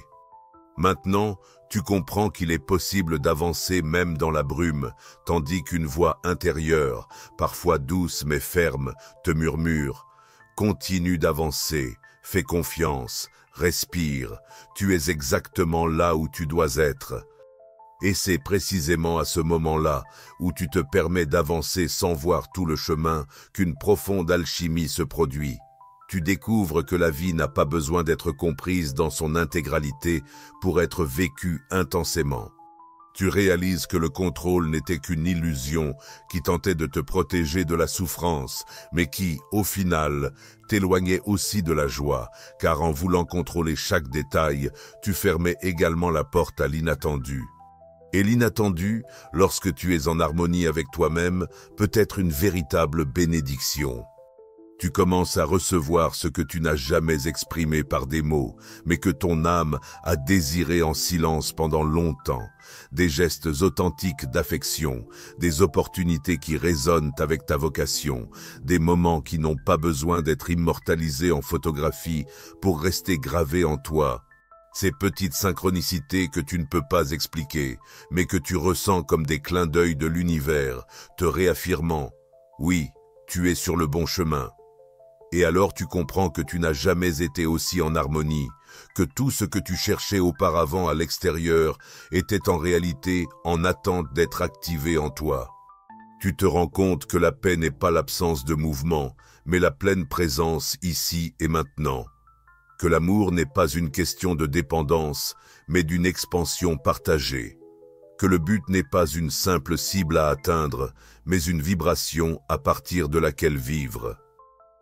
Maintenant, tu comprends qu'il est possible d'avancer même dans la brume, tandis qu'une voix intérieure, parfois douce mais ferme, te murmure « Continue d'avancer, fais confiance, respire, tu es exactement là où tu dois être. » Et c'est précisément à ce moment-là où tu te permets d'avancer sans voir tout le chemin qu'une profonde alchimie se produit. tu découvres que la vie n'a pas besoin d'être comprise dans son intégralité pour être vécue intensément. Tu réalises que le contrôle n'était qu'une illusion qui tentait de te protéger de la souffrance, mais qui, au final, t'éloignait aussi de la joie, car en voulant contrôler chaque détail, tu fermais également la porte à l'inattendu. Et l'inattendu, lorsque tu es en harmonie avec toi-même, peut être une véritable bénédiction. Tu commences à recevoir ce que tu n'as jamais exprimé par des mots, mais que ton âme a désiré en silence pendant longtemps. Des gestes authentiques d'affection, des opportunités qui résonnent avec ta vocation, des moments qui n'ont pas besoin d'être immortalisés en photographie pour rester gravés en toi. Ces petites synchronicités que tu ne peux pas expliquer, mais que tu ressens comme des clins d'œil de l'univers, te réaffirmant « Oui, tu es sur le bon chemin ». Et alors tu comprends que tu n'as jamais été aussi en harmonie, que tout ce que tu cherchais auparavant à l'extérieur était en réalité en attente d'être activé en toi. Tu te rends compte que la paix n'est pas l'absence de mouvement, mais la pleine présence ici et maintenant. Que l'amour n'est pas une question de dépendance, mais d'une expansion partagée. Que le but n'est pas une simple cible à atteindre, mais une vibration à partir de laquelle vivre.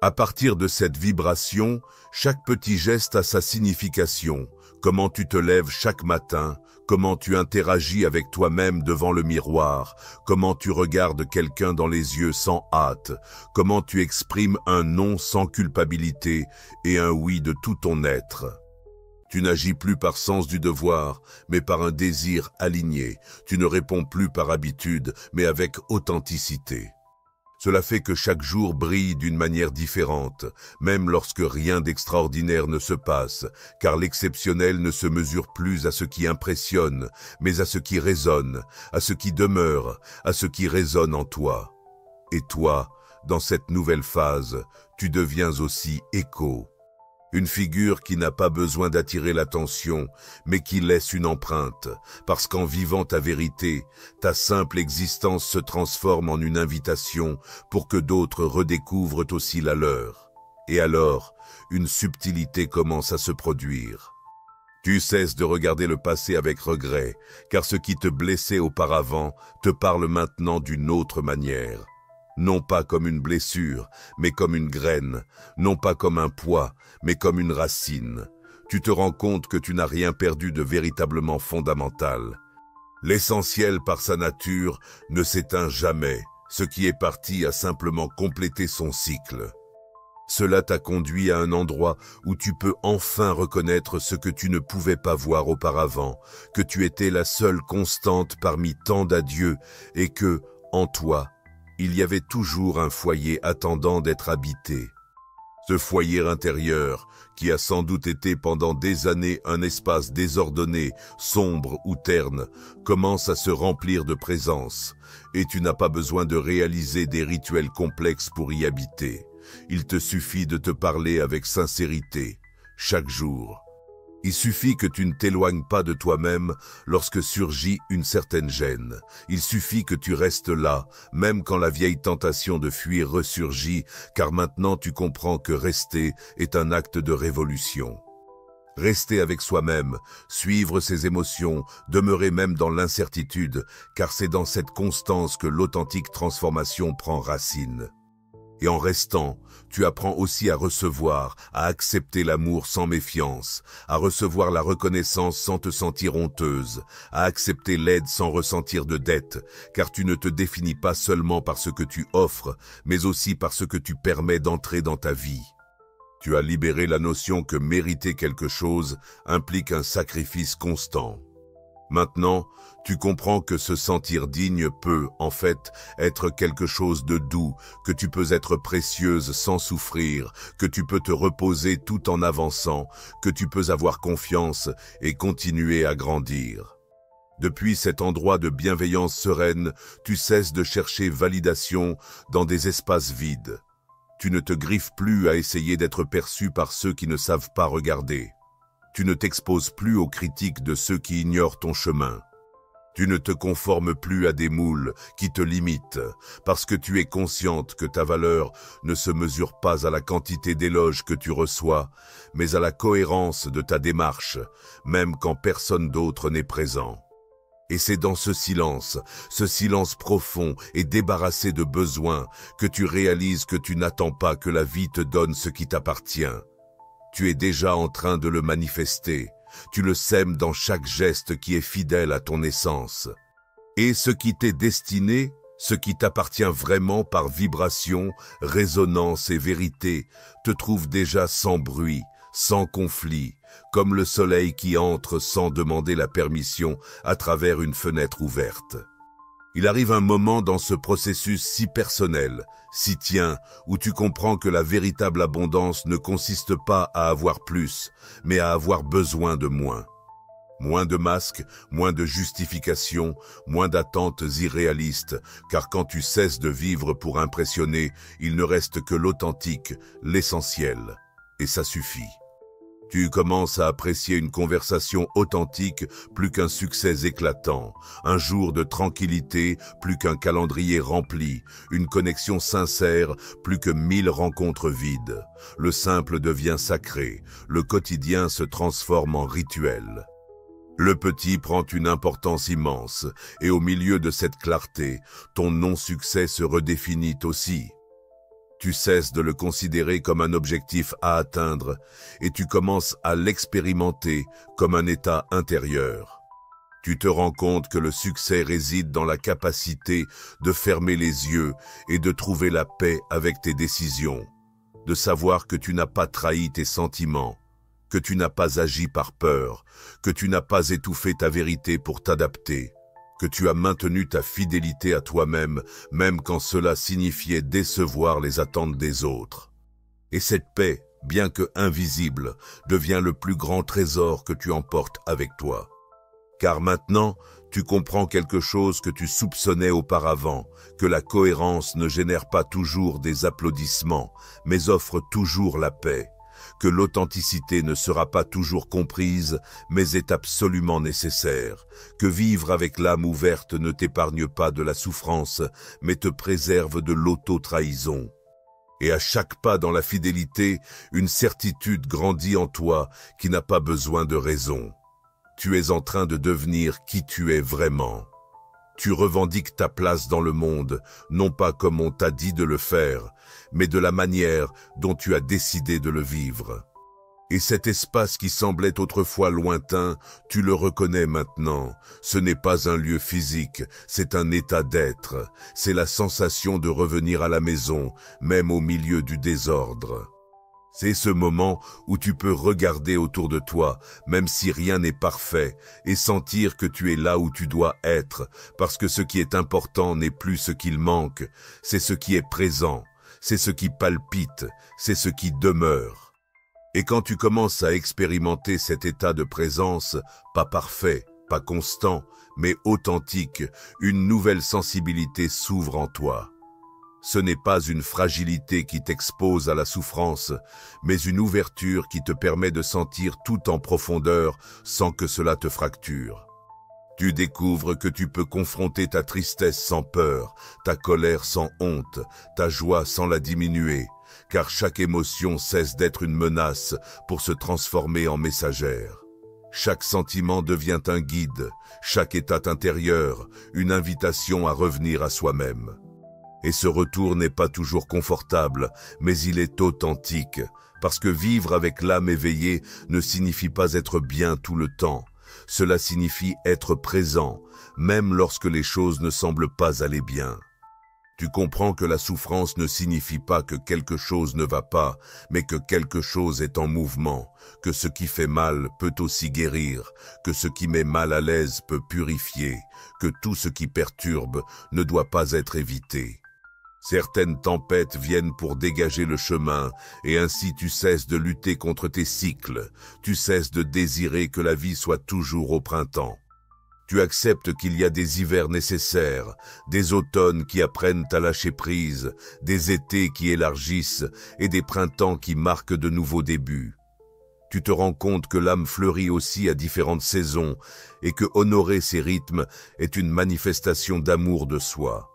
À partir de cette vibration, chaque petit geste a sa signification. Comment tu te lèves chaque matin, comment tu interagis avec toi-même devant le miroir, comment tu regardes quelqu'un dans les yeux sans hâte, comment tu exprimes un non sans culpabilité et un oui de tout ton être. Tu n'agis plus par sens du devoir, mais par un désir aligné. Tu ne réponds plus par habitude, mais avec authenticité. Cela fait que chaque jour brille d'une manière différente, même lorsque rien d'extraordinaire ne se passe, car l'exceptionnel ne se mesure plus à ce qui impressionne, mais à ce qui résonne, à ce qui demeure, à ce qui résonne en toi. Et toi, dans cette nouvelle phase, tu deviens aussi écho. Une figure qui n'a pas besoin d'attirer l'attention, mais qui laisse une empreinte, parce qu'en vivant ta vérité, ta simple existence se transforme en une invitation pour que d'autres redécouvrent aussi la leur. Et alors, une subtilité commence à se produire. Tu cesses de regarder le passé avec regret, car ce qui te blessait auparavant te parle maintenant d'une autre manière. Non pas comme une blessure, mais comme une graine, non pas comme un poids, mais comme une racine. Tu te rends compte que tu n'as rien perdu de véritablement fondamental. L'essentiel par sa nature ne s'éteint jamais, ce qui est parti a simplement complété son cycle. Cela t'a conduit à un endroit où tu peux enfin reconnaître ce que tu ne pouvais pas voir auparavant, que tu étais la seule constante parmi tant d'adieux et que, en toi, il y avait toujours un foyer attendant d'être habité. Ce foyer intérieur, qui a sans doute été pendant des années un espace désordonné, sombre ou terne, commence à se remplir de présence, et tu n'as pas besoin de réaliser des rituels complexes pour y habiter. Il te suffit de te parler avec sincérité, chaque jour. Il suffit que tu ne t'éloignes pas de toi-même lorsque surgit une certaine gêne. Il suffit que tu restes là, même quand la vieille tentation de fuir ressurgit, car maintenant tu comprends que rester est un acte de révolution. Rester avec soi-même, suivre ses émotions, demeurer même dans l'incertitude, car c'est dans cette constance que l'authentique transformation prend racine. Et en restant, tu apprends aussi à recevoir, à accepter l'amour sans méfiance, à recevoir la reconnaissance sans te sentir honteuse, à accepter l'aide sans ressentir de dette, car tu ne te définis pas seulement par ce que tu offres, mais aussi par ce que tu permets d'entrer dans ta vie. Tu as libéré la notion que mériter quelque chose implique un sacrifice constant. Maintenant, tu comprends que se sentir digne peut, en fait, être quelque chose de doux, que tu peux être précieuse sans souffrir, que tu peux te reposer tout en avançant, que tu peux avoir confiance et continuer à grandir. Depuis cet endroit de bienveillance sereine, tu cesses de chercher validation dans des espaces vides. Tu ne te griffes plus à essayer d'être perçu par ceux qui ne savent pas regarder. Tu ne t'exposes plus aux critiques de ceux qui ignorent ton chemin. Tu ne te conformes plus à des moules qui te limitent, parce que tu es consciente que ta valeur ne se mesure pas à la quantité d'éloges que tu reçois, mais à la cohérence de ta démarche, même quand personne d'autre n'est présent. Et c'est dans ce silence profond et débarrassé de besoin, que tu réalises que tu n'attends pas que la vie te donne ce qui t'appartient. Tu es déjà en train de le manifester. Tu le sèmes dans chaque geste qui est fidèle à ton essence. Et ce qui t'est destiné, ce qui t'appartient vraiment par vibration, résonance et vérité, te trouve déjà sans bruit, sans conflit, comme le soleil qui entre sans demander la permission à travers une fenêtre ouverte. Il arrive un moment dans ce processus si personnel, si tien, où tu comprends que la véritable abondance ne consiste pas à avoir plus, mais à avoir besoin de moins. Moins de masques, moins de justifications, moins d'attentes irréalistes, car quand tu cesses de vivre pour impressionner, il ne reste que l'authentique, l'essentiel, et ça suffit. Tu commences à apprécier une conversation authentique plus qu'un succès éclatant, un jour de tranquillité plus qu'un calendrier rempli, une connexion sincère plus que 1000 rencontres vides. Le simple devient sacré, le quotidien se transforme en rituel. Le petit prend une importance immense, et au milieu de cette clarté, ton non-succès se redéfinit aussi. Tu cesses de le considérer comme un objectif à atteindre et tu commences à l'expérimenter comme un état intérieur. Tu te rends compte que le succès réside dans la capacité de fermer les yeux et de trouver la paix avec tes décisions, de savoir que tu n'as pas trahi tes sentiments, que tu n'as pas agi par peur, que tu n'as pas étouffé ta vérité pour t'adapter, que tu as maintenu ta fidélité à toi-même, même quand cela signifiait décevoir les attentes des autres. Et cette paix, bien que invisible, devient le plus grand trésor que tu emportes avec toi. Car maintenant, tu comprends quelque chose que tu soupçonnais auparavant, que la cohérence ne génère pas toujours des applaudissements, mais offre toujours la paix, que l'authenticité ne sera pas toujours comprise, mais est absolument nécessaire, que vivre avec l'âme ouverte ne t'épargne pas de la souffrance, mais te préserve de l'auto-trahison. Et à chaque pas dans la fidélité, une certitude grandit en toi qui n'a pas besoin de raison. Tu es en train de devenir qui tu es vraiment. Tu revendiques ta place dans le monde, non pas comme on t'a dit de le faire, mais de la manière dont tu as décidé de le vivre. Et cet espace qui semblait autrefois lointain, tu le reconnais maintenant. Ce n'est pas un lieu physique, c'est un état d'être. C'est la sensation de revenir à la maison, même au milieu du désordre. C'est ce moment où tu peux regarder autour de toi, même si rien n'est parfait, et sentir que tu es là où tu dois être, parce que ce qui est important n'est plus ce qu'il manque, c'est ce qui est présent, c'est ce qui palpite, c'est ce qui demeure. Et quand tu commences à expérimenter cet état de présence, pas parfait, pas constant, mais authentique, une nouvelle sensibilité s'ouvre en toi. Ce n'est pas une fragilité qui t'expose à la souffrance, mais une ouverture qui te permet de sentir tout en profondeur sans que cela te fracture. Tu découvres que tu peux confronter ta tristesse sans peur, ta colère sans honte, ta joie sans la diminuer, car chaque émotion cesse d'être une menace pour se transformer en messagère. Chaque sentiment devient un guide, chaque état intérieur, une invitation à revenir à soi-même. Et ce retour n'est pas toujours confortable, mais il est authentique, parce que vivre avec l'âme éveillée ne signifie pas être bien tout le temps. Cela signifie être présent, même lorsque les choses ne semblent pas aller bien. Tu comprends que la souffrance ne signifie pas que quelque chose ne va pas, mais que quelque chose est en mouvement, que ce qui fait mal peut aussi guérir, que ce qui met mal à l'aise peut purifier, que tout ce qui perturbe ne doit pas être évité. Certaines tempêtes viennent pour dégager le chemin, et ainsi tu cesses de lutter contre tes cycles, tu cesses de désirer que la vie soit toujours au printemps. Tu acceptes qu'il y a des hivers nécessaires, des automnes qui apprennent à lâcher prise, des étés qui élargissent et des printemps qui marquent de nouveaux débuts. Tu te rends compte que l'âme fleurit aussi à différentes saisons et que honorer ses rythmes est une manifestation d'amour de soi.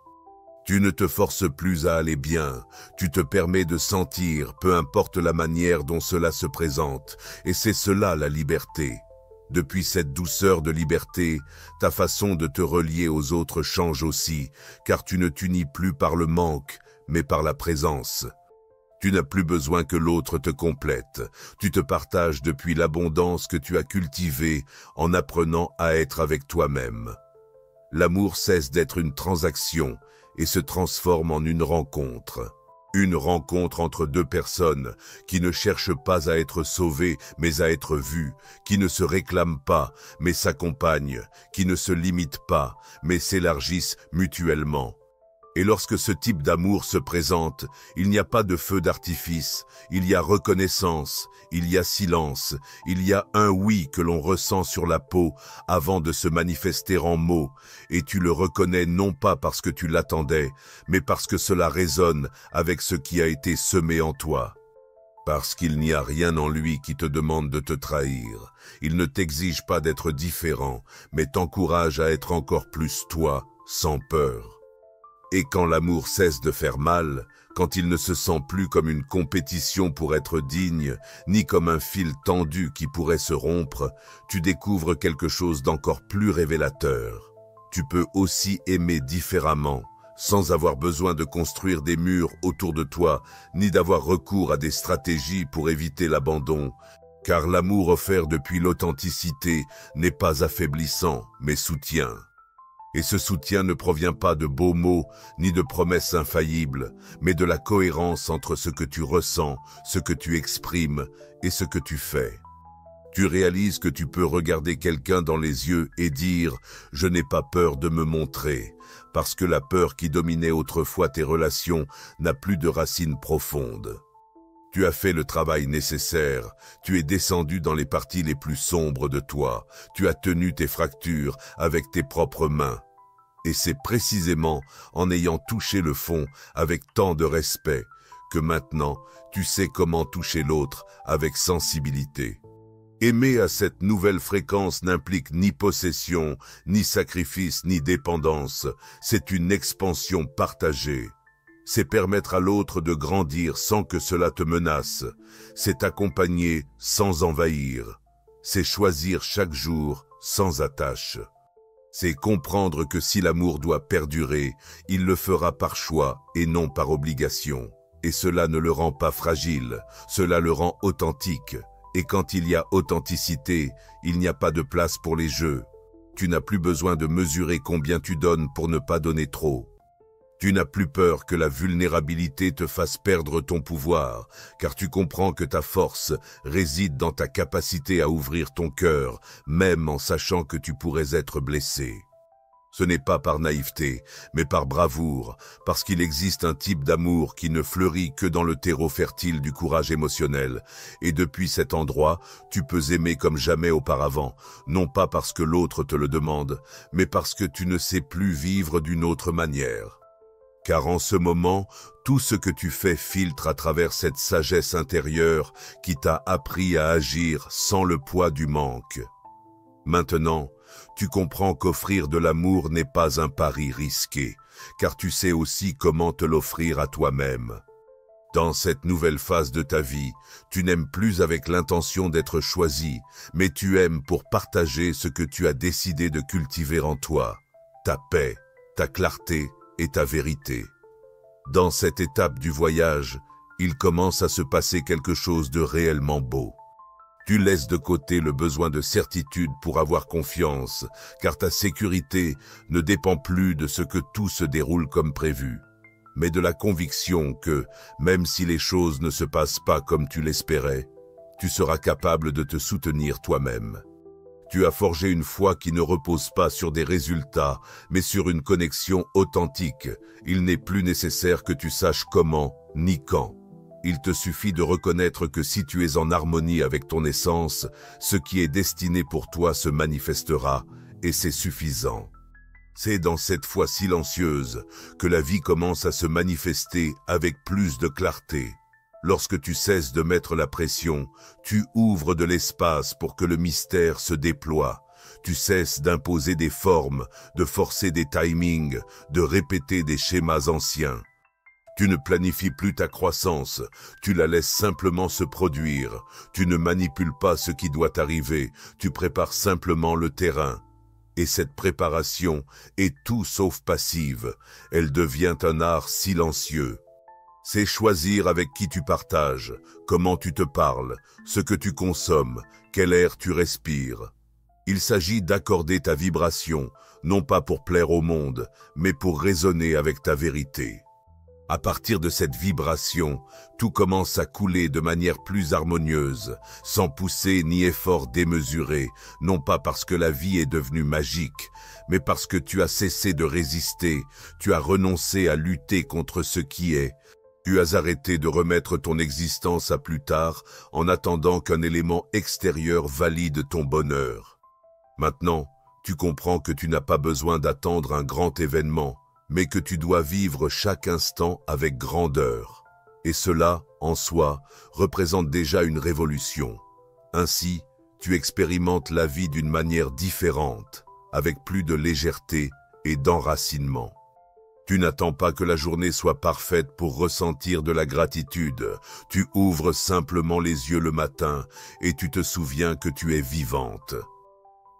Tu ne te forces plus à aller bien, tu te permets de sentir, peu importe la manière dont cela se présente, et c'est cela la liberté. Depuis cette douceur de liberté, ta façon de te relier aux autres change aussi, car tu ne t'unis plus par le manque, mais par la présence. Tu n'as plus besoin que l'autre te complète, tu te partages depuis l'abondance que tu as cultivée en apprenant à être avec toi-même. L'amour cesse d'être une transaction et se transforme en une rencontre. Une rencontre entre deux personnes qui ne cherchent pas à être sauvées mais à être vues, qui ne se réclament pas mais s'accompagnent, qui ne se limitent pas mais s'élargissent mutuellement. Et lorsque ce type d'amour se présente, il n'y a pas de feu d'artifice, il y a reconnaissance, il y a silence, il y a un oui que l'on ressent sur la peau avant de se manifester en mots, et tu le reconnais non pas parce que tu l'attendais, mais parce que cela résonne avec ce qui a été semé en toi. Parce qu'il n'y a rien en lui qui te demande de te trahir. Il ne t'exige pas d'être différent, mais t'encourage à être encore plus toi, sans peur. Et quand l'amour cesse de faire mal, quand il ne se sent plus comme une compétition pour être digne, ni comme un fil tendu qui pourrait se rompre, tu découvres quelque chose d'encore plus révélateur. Tu peux aussi aimer différemment, sans avoir besoin de construire des murs autour de toi, ni d'avoir recours à des stratégies pour éviter l'abandon, car l'amour offert depuis l'authenticité n'est pas affaiblissant, mais soutient. Et ce soutien ne provient pas de beaux mots, ni de promesses infaillibles, mais de la cohérence entre ce que tu ressens, ce que tu exprimes et ce que tu fais. Tu réalises que tu peux regarder quelqu'un dans les yeux et dire « Je n'ai pas peur de me montrer », parce que la peur qui dominait autrefois tes relations n'a plus de racines profondes. Tu as fait le travail nécessaire, tu es descendu dans les parties les plus sombres de toi, tu as tenu tes fractures avec tes propres mains. Et c'est précisément en ayant touché le fond avec tant de respect que maintenant tu sais comment toucher l'autre avec sensibilité. Aimer à cette nouvelle fréquence n'implique ni possession, ni sacrifice, ni dépendance, c'est une expansion partagée. C'est permettre à l'autre de grandir sans que cela te menace. C'est accompagner sans envahir. C'est choisir chaque jour sans attache. C'est comprendre que si l'amour doit perdurer, il le fera par choix et non par obligation. Et cela ne le rend pas fragile, cela le rend authentique. Et quand il y a authenticité, il n'y a pas de place pour les jeux. Tu n'as plus besoin de mesurer combien tu donnes pour ne pas donner trop. Tu n'as plus peur que la vulnérabilité te fasse perdre ton pouvoir, car tu comprends que ta force réside dans ta capacité à ouvrir ton cœur, même en sachant que tu pourrais être blessé. Ce n'est pas par naïveté, mais par bravoure, parce qu'il existe un type d'amour qui ne fleurit que dans le terreau fertile du courage émotionnel, et depuis cet endroit, tu peux aimer comme jamais auparavant, non pas parce que l'autre te le demande, mais parce que tu ne sais plus vivre d'une autre manière. Car en ce moment, tout ce que tu fais filtre à travers cette sagesse intérieure qui t'a appris à agir sans le poids du manque. Maintenant, tu comprends qu'offrir de l'amour n'est pas un pari risqué, car tu sais aussi comment te l'offrir à toi-même. Dans cette nouvelle phase de ta vie, tu n'aimes plus avec l'intention d'être choisi, mais tu aimes pour partager ce que tu as décidé de cultiver en toi, ta paix, ta clarté et ta vérité. Dans cette étape du voyage, il commence à se passer quelque chose de réellement beau. Tu laisses de côté le besoin de certitude pour avoir confiance, car ta sécurité ne dépend plus de ce que tout se déroule comme prévu, mais de la conviction que, même si les choses ne se passent pas comme tu l'espérais, tu seras capable de te soutenir toi-même. Tu as forgé une foi qui ne repose pas sur des résultats, mais sur une connexion authentique. Il n'est plus nécessaire que tu saches comment, ni quand. Il te suffit de reconnaître que si tu es en harmonie avec ton essence, ce qui est destiné pour toi se manifestera, et c'est suffisant. C'est dans cette foi silencieuse que la vie commence à se manifester avec plus de clarté. Lorsque tu cesses de mettre la pression, tu ouvres de l'espace pour que le mystère se déploie. Tu cesses d'imposer des formes, de forcer des timings, de répéter des schémas anciens. Tu ne planifies plus ta croissance, tu la laisses simplement se produire. Tu ne manipules pas ce qui doit arriver, tu prépares simplement le terrain. Et cette préparation est tout sauf passive, elle devient un art silencieux. C'est choisir avec qui tu partages, comment tu te parles, ce que tu consommes, quel air tu respires. Il s'agit d'accorder ta vibration, non pas pour plaire au monde, mais pour résonner avec ta vérité. À partir de cette vibration, tout commence à couler de manière plus harmonieuse, sans pousser ni effort démesuré, non pas parce que la vie est devenue magique, mais parce que tu as cessé de résister, tu as renoncé à lutter contre ce qui est. Tu as arrêté de remettre ton existence à plus tard en attendant qu'un élément extérieur valide ton bonheur. Maintenant, tu comprends que tu n'as pas besoin d'attendre un grand événement, mais que tu dois vivre chaque instant avec grandeur. Et cela, en soi, représente déjà une révolution. Ainsi, tu expérimentes la vie d'une manière différente, avec plus de légèreté et d'enracinement. Tu n'attends pas que la journée soit parfaite pour ressentir de la gratitude. Tu ouvres simplement les yeux le matin et tu te souviens que tu es vivante.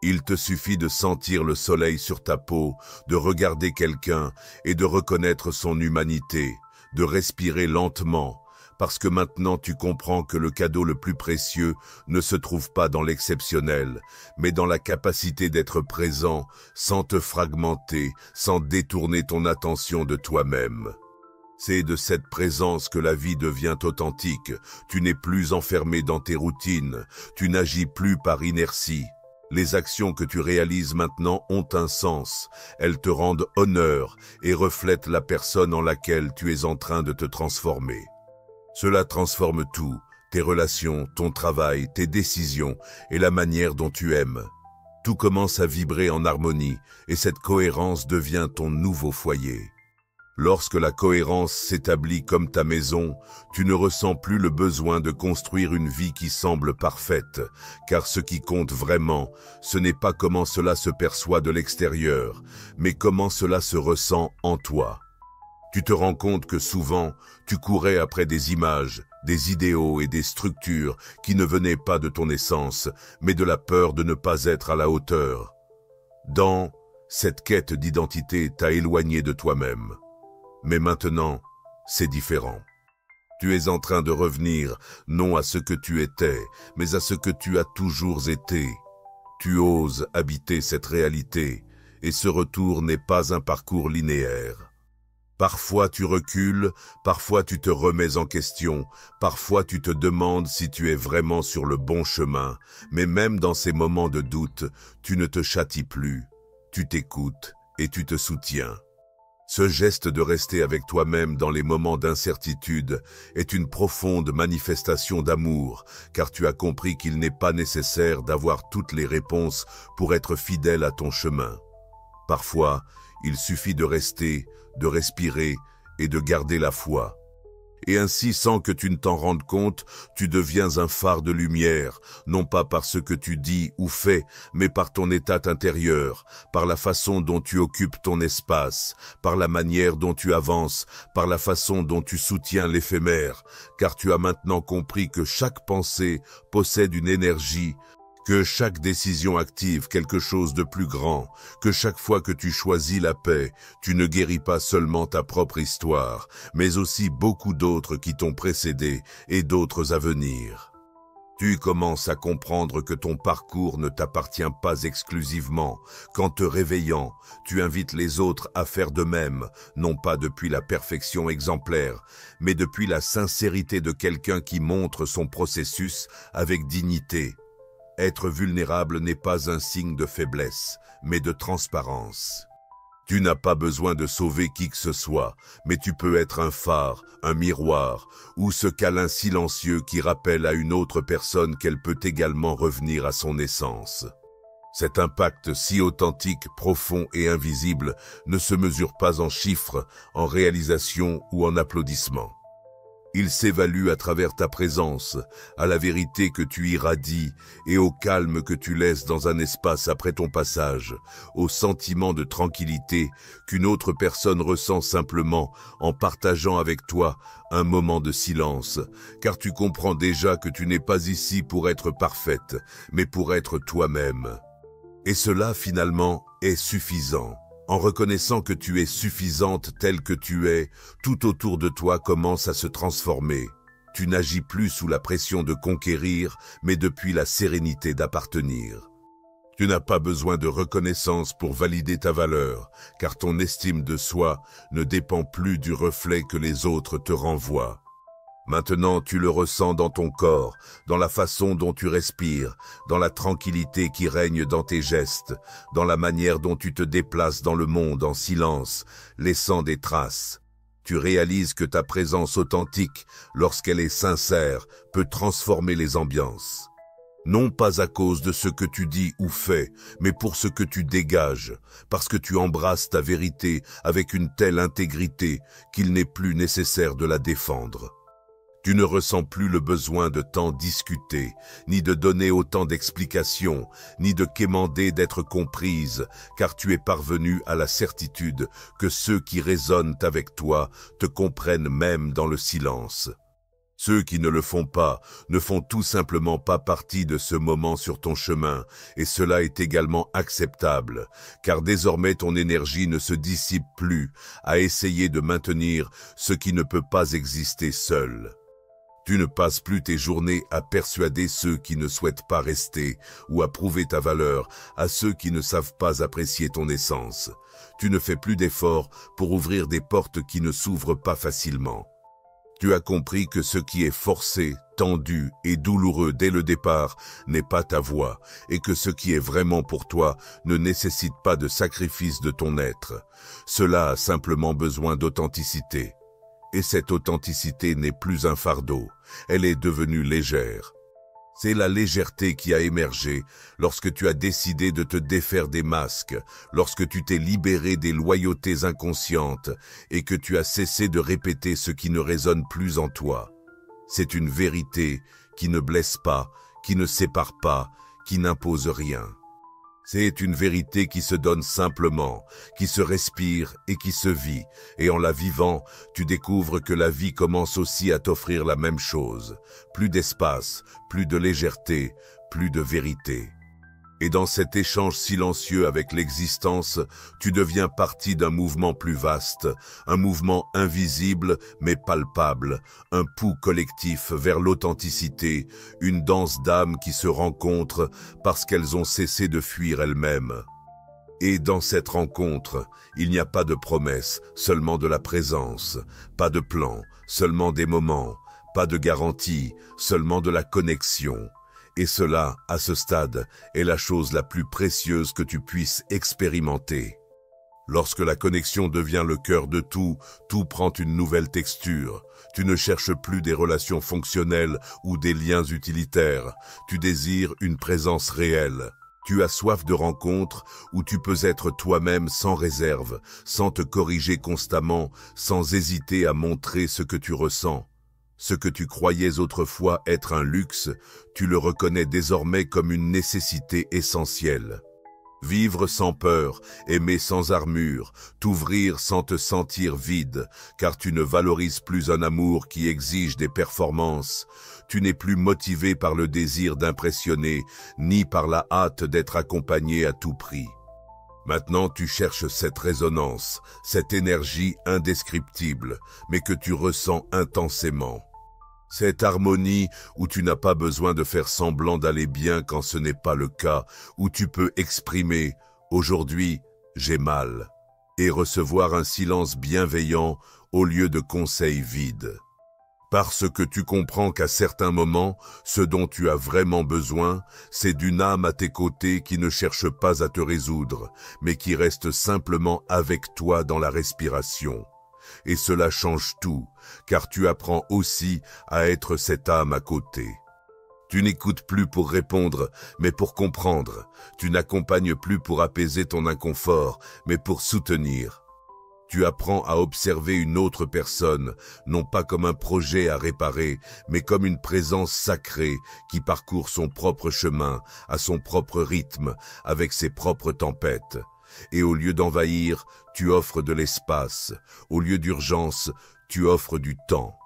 Il te suffit de sentir le soleil sur ta peau, de regarder quelqu'un et de reconnaître son humanité, de respirer lentement, parce que maintenant tu comprends que le cadeau le plus précieux ne se trouve pas dans l'exceptionnel, mais dans la capacité d'être présent sans te fragmenter, sans détourner ton attention de toi-même. C'est de cette présence que la vie devient authentique. Tu n'es plus enfermé dans tes routines, tu n'agis plus par inertie. Les actions que tu réalises maintenant ont un sens, elles te rendent honneur et reflètent la personne en laquelle tu es en train de te transformer. Cela transforme tout, tes relations, ton travail, tes décisions et la manière dont tu aimes. Tout commence à vibrer en harmonie et cette cohérence devient ton nouveau foyer. Lorsque la cohérence s'établit comme ta maison, tu ne ressens plus le besoin de construire une vie qui semble parfaite, car ce qui compte vraiment, ce n'est pas comment cela se perçoit de l'extérieur, mais comment cela se ressent en toi. Tu te rends compte que souvent, tu courais après des images, des idéaux et des structures qui ne venaient pas de ton essence, mais de la peur de ne pas être à la hauteur. Dans cette quête d'identité t'a éloigné de toi-même. Mais maintenant, c'est différent. Tu es en train de revenir, non à ce que tu étais, mais à ce que tu as toujours été. Tu oses habiter cette réalité, et ce retour n'est pas un parcours linéaire. Parfois tu recules, parfois tu te remets en question, parfois tu te demandes si tu es vraiment sur le bon chemin, mais même dans ces moments de doute, tu ne te châties plus, tu t'écoutes et tu te soutiens. Ce geste de rester avec toi-même dans les moments d'incertitude est une profonde manifestation d'amour, car tu as compris qu'il n'est pas nécessaire d'avoir toutes les réponses pour être fidèle à ton chemin. Parfois, il suffit de rester, de respirer et de garder la foi. Et ainsi, sans que tu ne t'en rendes compte, tu deviens un phare de lumière, non pas par ce que tu dis ou fais, mais par ton état intérieur, par la façon dont tu occupes ton espace, par la manière dont tu avances, par la façon dont tu soutiens l'éphémère, car tu as maintenant compris que chaque pensée possède une énergie, que chaque décision active quelque chose de plus grand, que chaque fois que tu choisis la paix, tu ne guéris pas seulement ta propre histoire, mais aussi beaucoup d'autres qui t'ont précédé et d'autres à venir. Tu commences à comprendre que ton parcours ne t'appartient pas exclusivement, qu'en te réveillant, tu invites les autres à faire de même, non pas depuis la perfection exemplaire, mais depuis la sincérité de quelqu'un qui montre son processus avec dignité. Être vulnérable n'est pas un signe de faiblesse, mais de transparence. Tu n'as pas besoin de sauver qui que ce soit, mais tu peux être un phare, un miroir, ou ce câlin silencieux qui rappelle à une autre personne qu'elle peut également revenir à son essence. Cet impact si authentique, profond et invisible ne se mesure pas en chiffres, en réalisations ou en applaudissements. Il s'évalue à travers ta présence, à la vérité que tu irradies et au calme que tu laisses dans un espace après ton passage, au sentiment de tranquillité qu'une autre personne ressent simplement en partageant avec toi un moment de silence, car tu comprends déjà que tu n'es pas ici pour être parfaite, mais pour être toi-même. Et cela, finalement, est suffisant. En reconnaissant que tu es suffisante telle que tu es, tout autour de toi commence à se transformer. Tu n'agis plus sous la pression de conquérir, mais depuis la sérénité d'appartenir. Tu n'as pas besoin de reconnaissance pour valider ta valeur, car ton estime de soi ne dépend plus du reflet que les autres te renvoient. Maintenant, tu le ressens dans ton corps, dans la façon dont tu respires, dans la tranquillité qui règne dans tes gestes, dans la manière dont tu te déplaces dans le monde en silence, laissant des traces. Tu réalises que ta présence authentique, lorsqu'elle est sincère, peut transformer les ambiances. Non pas à cause de ce que tu dis ou fais, mais pour ce que tu dégages, parce que tu embrasses ta vérité avec une telle intégrité qu'il n'est plus nécessaire de la défendre. Tu ne ressens plus le besoin de tant discuter, ni de donner autant d'explications, ni de quémander d'être comprise, car tu es parvenu à la certitude que ceux qui résonnent avec toi te comprennent même dans le silence. Ceux qui ne le font pas ne font tout simplement pas partie de ce moment sur ton chemin, et cela est également acceptable, car désormais ton énergie ne se dissipe plus à essayer de maintenir ce qui ne peut pas exister seul. Tu ne passes plus tes journées à persuader ceux qui ne souhaitent pas rester ou à prouver ta valeur à ceux qui ne savent pas apprécier ton essence. Tu ne fais plus d'efforts pour ouvrir des portes qui ne s'ouvrent pas facilement. Tu as compris que ce qui est forcé, tendu et douloureux dès le départ n'est pas ta voie et que ce qui est vraiment pour toi ne nécessite pas de sacrifice de ton être. Cela a simplement besoin d'authenticité. Et cette authenticité n'est plus un fardeau, elle est devenue légère. C'est la légèreté qui a émergé lorsque tu as décidé de te défaire des masques, lorsque tu t'es libéré des loyautés inconscientes et que tu as cessé de répéter ce qui ne résonne plus en toi. C'est une vérité qui ne blesse pas, qui ne sépare pas, qui n'impose rien. C'est une vérité qui se donne simplement, qui se respire et qui se vit. Et en la vivant, tu découvres que la vie commence aussi à t'offrir la même chose. Plus d'espace, plus de légèreté, plus de vérité. Et dans cet échange silencieux avec l'existence, tu deviens partie d'un mouvement plus vaste, un mouvement invisible mais palpable, un pouls collectif vers l'authenticité, une danse d'âmes qui se rencontrent parce qu'elles ont cessé de fuir elles-mêmes. Et dans cette rencontre, il n'y a pas de promesse, seulement de la présence, pas de plan, seulement des moments, pas de garantie, seulement de la connexion. Et cela, à ce stade, est la chose la plus précieuse que tu puisses expérimenter. Lorsque la connexion devient le cœur de tout, tout prend une nouvelle texture. Tu ne cherches plus des relations fonctionnelles ou des liens utilitaires. Tu désires une présence réelle. Tu as soif de rencontres où tu peux être toi-même sans réserve, sans te corriger constamment, sans hésiter à montrer ce que tu ressens. Ce que tu croyais autrefois être un luxe, tu le reconnais désormais comme une nécessité essentielle. Vivre sans peur, aimer sans armure, t'ouvrir sans te sentir vide, car tu ne valorises plus un amour qui exige des performances. Tu n'es plus motivé par le désir d'impressionner, ni par la hâte d'être accompagné à tout prix. Maintenant, tu cherches cette résonance, cette énergie indescriptible, mais que tu ressens intensément. Cette harmonie où tu n'as pas besoin de faire semblant d'aller bien quand ce n'est pas le cas, où tu peux exprimer « aujourd'hui, j'ai mal » et recevoir un silence bienveillant au lieu de conseils vides. Parce que tu comprends qu'à certains moments, ce dont tu as vraiment besoin, c'est d'une âme à tes côtés qui ne cherche pas à te résoudre, mais qui reste simplement avec toi dans la respiration. Et cela change tout, car tu apprends aussi à être cette âme à côté. Tu n'écoutes plus pour répondre, mais pour comprendre. Tu n'accompagnes plus pour apaiser ton inconfort, mais pour soutenir. Tu apprends à observer une autre personne, non pas comme un projet à réparer, mais comme une présence sacrée qui parcourt son propre chemin, à son propre rythme, avec ses propres tempêtes. Et au lieu d'envahir, tu offres de l'espace. Au lieu d'urgence, tu offres du temps.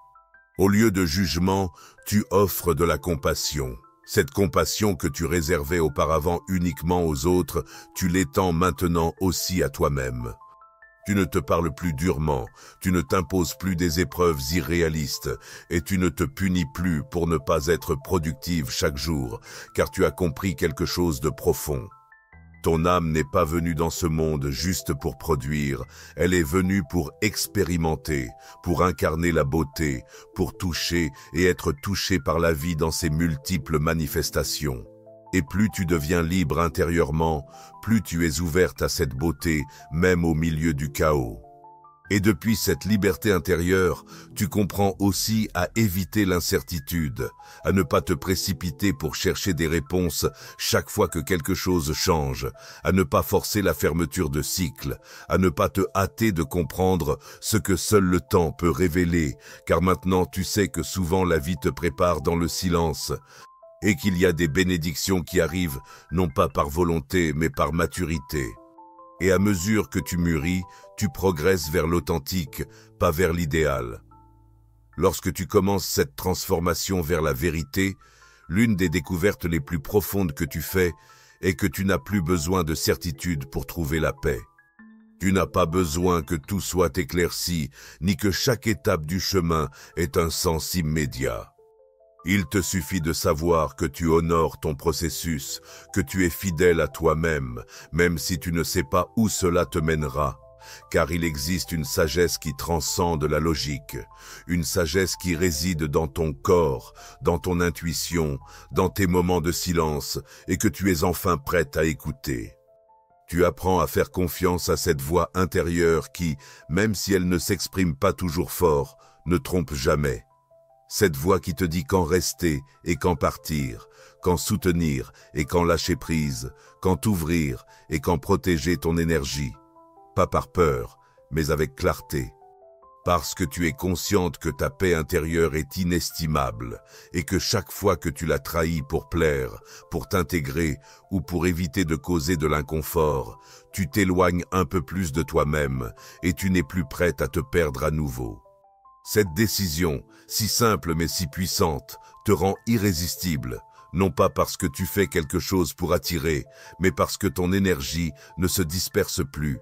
Au lieu de jugement, tu offres de la compassion. Cette compassion que tu réservais auparavant uniquement aux autres, tu l'étends maintenant aussi à toi-même. Tu ne te parles plus durement, tu ne t'imposes plus des épreuves irréalistes et tu ne te punis plus pour ne pas être productive chaque jour, car tu as compris quelque chose de profond. Ton âme n'est pas venue dans ce monde juste pour produire, elle est venue pour expérimenter, pour incarner la beauté, pour toucher et être touchée par la vie dans ses multiples manifestations. Et plus tu deviens libre intérieurement, plus tu es ouverte à cette beauté, même au milieu du chaos. Et depuis cette liberté intérieure, tu comprends aussi à éviter l'incertitude, à ne pas te précipiter pour chercher des réponses chaque fois que quelque chose change, à ne pas forcer la fermeture de cycle, à ne pas te hâter de comprendre ce que seul le temps peut révéler, car maintenant tu sais que souvent la vie te prépare dans le silence, et qu'il y a des bénédictions qui arrivent non pas par volonté mais par maturité. Et à mesure que tu mûris, tu progresses vers l'authentique, pas vers l'idéal. Lorsque tu commences cette transformation vers la vérité, l'une des découvertes les plus profondes que tu fais est que tu n'as plus besoin de certitude pour trouver la paix. Tu n'as pas besoin que tout soit éclairci, ni que chaque étape du chemin ait un sens immédiat. Il te suffit de savoir que tu honores ton processus, que tu es fidèle à toi-même, même si tu ne sais pas où cela te mènera. Car il existe une sagesse qui transcende la logique, une sagesse qui réside dans ton corps, dans ton intuition, dans tes moments de silence, et que tu es enfin prête à écouter. Tu apprends à faire confiance à cette voix intérieure qui, même si elle ne s'exprime pas toujours fort, ne trompe jamais. Cette voix qui te dit quand rester et quand partir, quand soutenir et quand lâcher prise, quand ouvrir et quand protéger ton énergie. Pas par peur, mais avec clarté. Parce que tu es consciente que ta paix intérieure est inestimable et que chaque fois que tu la trahis pour plaire, pour t'intégrer ou pour éviter de causer de l'inconfort, tu t'éloignes un peu plus de toi-même et tu n'es plus prête à te perdre à nouveau. Cette décision, si simple mais si puissante, te rend irrésistible, non pas parce que tu fais quelque chose pour attirer, mais parce que ton énergie ne se disperse plus.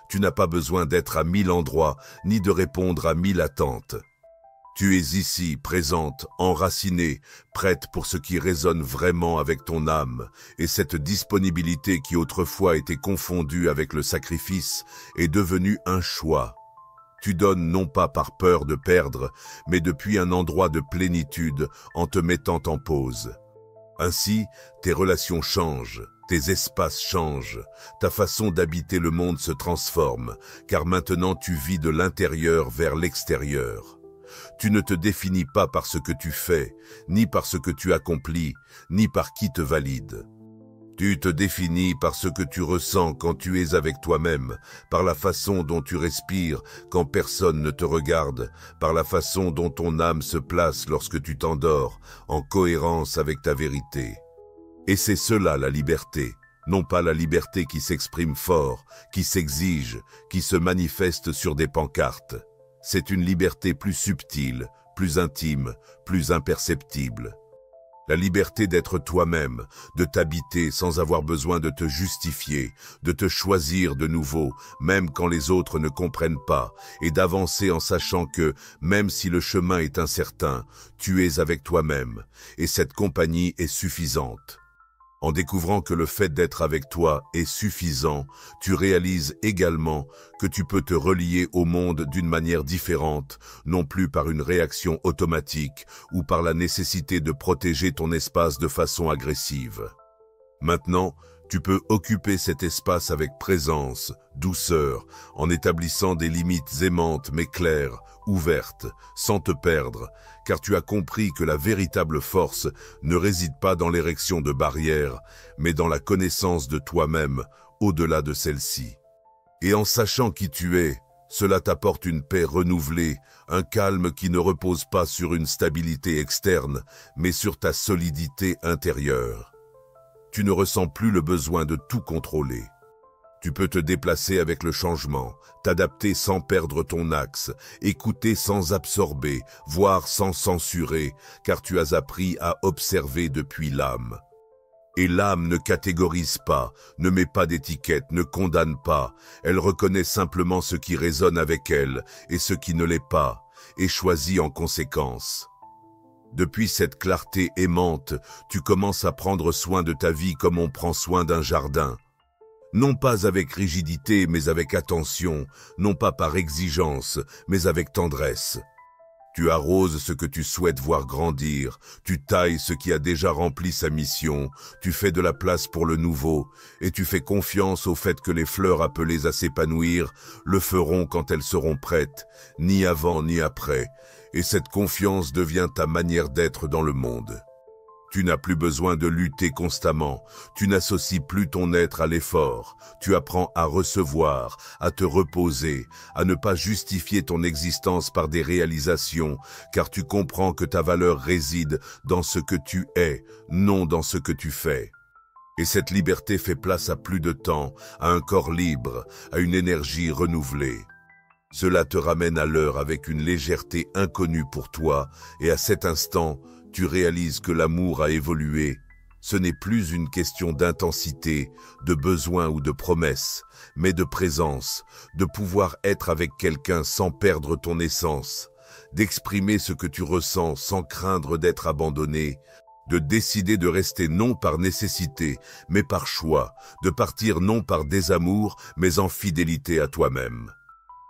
Tu n'as pas besoin d'être à 1000 endroits, ni de répondre à 1000 attentes. Tu es ici, présente, enracinée, prête pour ce qui résonne vraiment avec ton âme, et cette disponibilité qui autrefois était confondue avec le sacrifice est devenue un choix. Tu donnes non pas par peur de perdre, mais depuis un endroit de plénitude en te mettant en pause. Ainsi, tes relations changent, tes espaces changent, ta façon d'habiter le monde se transforme, car maintenant tu vis de l'intérieur vers l'extérieur. Tu ne te définis pas par ce que tu fais, ni par ce que tu accomplis, ni par qui te valide. Tu te définis par ce que tu ressens quand tu es avec toi-même, par la façon dont tu respires quand personne ne te regarde, par la façon dont ton âme se place lorsque tu t'endors, en cohérence avec ta vérité. Et c'est cela la liberté, non pas la liberté qui s'exprime fort, qui s'exige, qui se manifeste sur des pancartes. C'est une liberté plus subtile, plus intime, plus imperceptible. La liberté d'être toi-même, de t'habiter sans avoir besoin de te justifier, de te choisir de nouveau, même quand les autres ne comprennent pas, et d'avancer en sachant que, même si le chemin est incertain, tu es avec toi-même, et cette compagnie est suffisante. En découvrant que le fait d'être avec toi est suffisant, tu réalises également que tu peux te relier au monde d'une manière différente, non plus par une réaction automatique ou par la nécessité de protéger ton espace de façon agressive. Maintenant, tu peux occuper cet espace avec présence, douceur, en établissant des limites aimantes mais claires, ouvertes, sans te perdre, car tu as compris que la véritable force ne réside pas dans l'érection de barrières, mais dans la connaissance de toi-même, au-delà de celle-ci. Et en sachant qui tu es, Cela t'apporte une paix renouvelée, un calme qui ne repose pas sur une stabilité externe, mais sur ta solidité intérieure. Tu ne ressens plus le besoin de tout contrôler. Tu peux te déplacer avec le changement, t'adapter sans perdre ton axe, écouter sans absorber, voir sans censurer, car tu as appris à observer depuis l'âme. Et l'âme ne catégorise pas, ne met pas d'étiquette, ne condamne pas. Elle reconnaît simplement ce qui résonne avec elle et ce qui ne l'est pas, et choisit en conséquence. Depuis cette clarté aimante, tu commences à prendre soin de ta vie comme on prend soin d'un jardin. Non pas avec rigidité, mais avec attention, non pas par exigence, mais avec tendresse. Tu arroses ce que tu souhaites voir grandir, tu tailles ce qui a déjà rempli sa mission, tu fais de la place pour le nouveau, et tu fais confiance au fait que les fleurs appelées à s'épanouir le feront quand elles seront prêtes, ni avant ni après, et cette confiance devient ta manière d'être dans le monde. Tu n'as plus besoin de lutter constamment, tu n'associes plus ton être à l'effort, tu apprends à recevoir, à te reposer, à ne pas justifier ton existence par des réalisations, car tu comprends que ta valeur réside dans ce que tu es, non dans ce que tu fais. Et cette liberté fait place à plus de temps, à un corps libre, à une énergie renouvelée. Cela te ramène à l'heure avec une légèreté inconnue pour toi, et à cet instant, tu réalises que l'amour a évolué. Ce n'est plus une question d'intensité, de besoin ou de promesse, mais de présence, de pouvoir être avec quelqu'un sans perdre ton essence, d'exprimer ce que tu ressens sans craindre d'être abandonné, de décider de rester non par nécessité, mais par choix, de partir non par désamour, mais en fidélité à toi-même.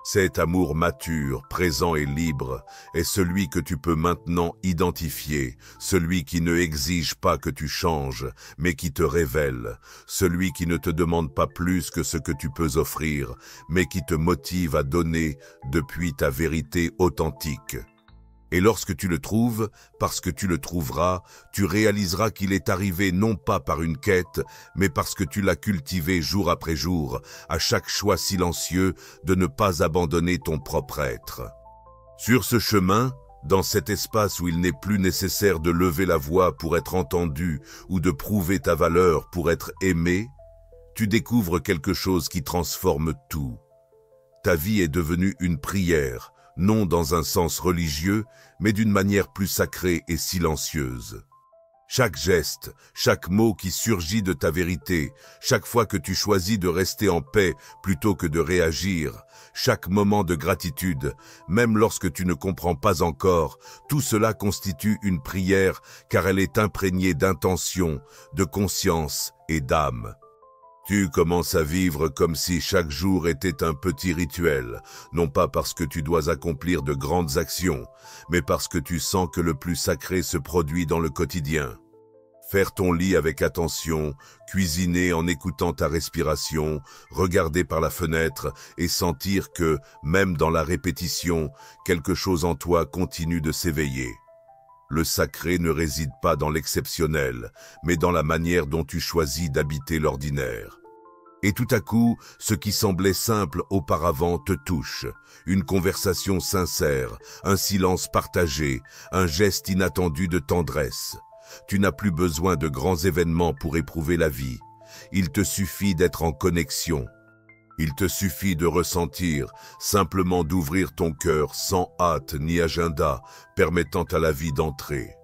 Cet amour mature, présent et libre est celui que tu peux maintenant identifier, celui qui ne exige pas que tu changes, mais qui te révèle, celui qui ne te demande pas plus que ce que tu peux offrir, mais qui te motive à donner depuis ta vérité authentique. Et lorsque tu le trouves, parce que tu le trouveras, tu réaliseras qu'il est arrivé non pas par une quête, mais parce que tu l'as cultivé jour après jour, à chaque choix silencieux de ne pas abandonner ton propre être. Sur ce chemin, dans cet espace où il n'est plus nécessaire de lever la voix pour être entendu ou de prouver ta valeur pour être aimé, tu découvres quelque chose qui transforme tout. Ta vie est devenue une prière, non dans un sens religieux, mais d'une manière plus sacrée et silencieuse. Chaque geste, chaque mot qui surgit de ta vérité, chaque fois que tu choisis de rester en paix plutôt que de réagir, chaque moment de gratitude, même lorsque tu ne comprends pas encore, tout cela constitue une prière car elle est imprégnée d'intention, de conscience et d'âme. Tu commences à vivre comme si chaque jour était un petit rituel, non pas parce que tu dois accomplir de grandes actions, mais parce que tu sens que le plus sacré se produit dans le quotidien. Faire ton lit avec attention, cuisiner en écoutant ta respiration, regarder par la fenêtre et sentir que, même dans la répétition, quelque chose en toi continue de s'éveiller. Le sacré ne réside pas dans l'exceptionnel, mais dans la manière dont tu choisis d'habiter l'ordinaire. Et tout à coup, ce qui semblait simple auparavant te touche. Une conversation sincère, un silence partagé, un geste inattendu de tendresse. Tu n'as plus besoin de grands événements pour éprouver la vie. Il te suffit d'être en connexion. Il te suffit de ressentir, simplement d'ouvrir ton cœur sans hâte ni agenda, permettant à la vie d'entrer.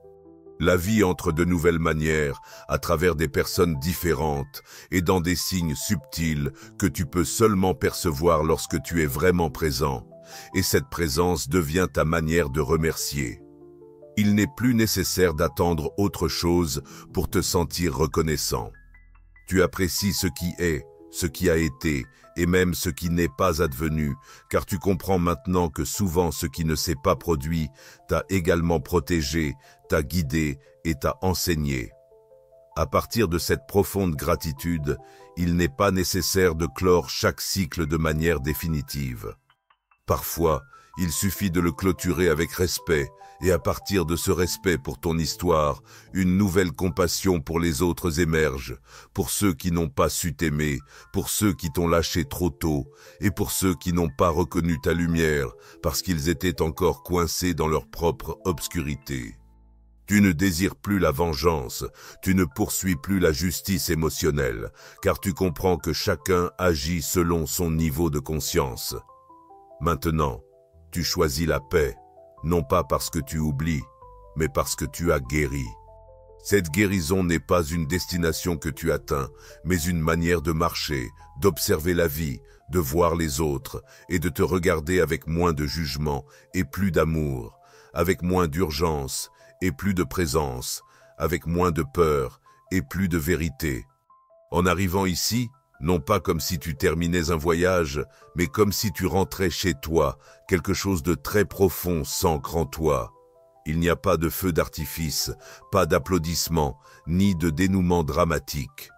La vie entre de nouvelles manières, à travers des personnes différentes et dans des signes subtils que tu peux seulement percevoir lorsque tu es vraiment présent. Et cette présence devient ta manière de remercier. Il n'est plus nécessaire d'attendre autre chose pour te sentir reconnaissant. Tu apprécies ce qui est, ce qui a été, et même ce qui n'est pas advenu, car tu comprends maintenant que souvent ce qui ne s'est pas produit t'a également protégé, t'a guidé et t'a enseigné. À partir de cette profonde gratitude, il n'est pas nécessaire de clore chaque cycle de manière définitive. Parfois, il suffit de le clôturer avec respect, et à partir de ce respect pour ton histoire, une nouvelle compassion pour les autres émerge, pour ceux qui n'ont pas su t'aimer, pour ceux qui t'ont lâché trop tôt, et pour ceux qui n'ont pas reconnu ta lumière, parce qu'ils étaient encore coincés dans leur propre obscurité. Tu ne désires plus la vengeance, tu ne poursuis plus la justice émotionnelle, car tu comprends que chacun agit selon son niveau de conscience. Maintenant, tu choisis la paix, non pas parce que tu oublies, mais parce que tu as guéri. Cette guérison n'est pas une destination que tu atteins, mais une manière de marcher, d'observer la vie, de voir les autres et de te regarder avec moins de jugement et plus d'amour, avec moins d'urgence et plus de présence, avec moins de peur et plus de vérité. En arrivant ici, non pas comme si tu terminais un voyage, mais comme si tu rentrais chez toi, quelque chose de très profond s'ancre en toi. Il n'y a pas de feu d'artifice, pas d'applaudissements, ni de dénouement dramatique.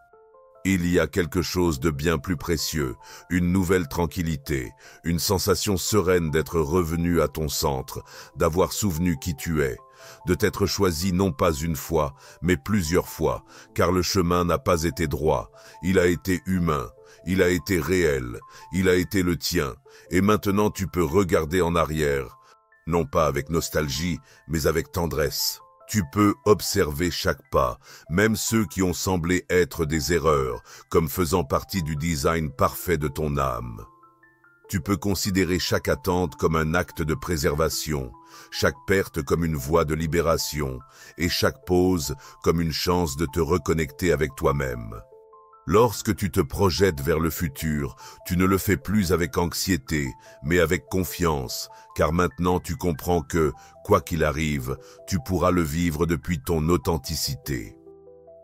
Il y a quelque chose de bien plus précieux, une nouvelle tranquillité, une sensation sereine d'être revenu à ton centre, d'avoir souvenu qui tu es, de t'être choisi non pas une fois, mais plusieurs fois, car le chemin n'a pas été droit, il a été humain, il a été réel, il a été le tien, et maintenant tu peux regarder en arrière, non pas avec nostalgie, mais avec tendresse. Tu peux observer chaque pas, même ceux qui ont semblé être des erreurs, comme faisant partie du design parfait de ton âme. Tu peux considérer chaque attente comme un acte de préservation, chaque perte comme une voie de libération, et chaque pause comme une chance de te reconnecter avec toi-même. Lorsque tu te projettes vers le futur, tu ne le fais plus avec anxiété, mais avec confiance, car maintenant tu comprends que, quoi qu'il arrive, tu pourras le vivre depuis ton authenticité.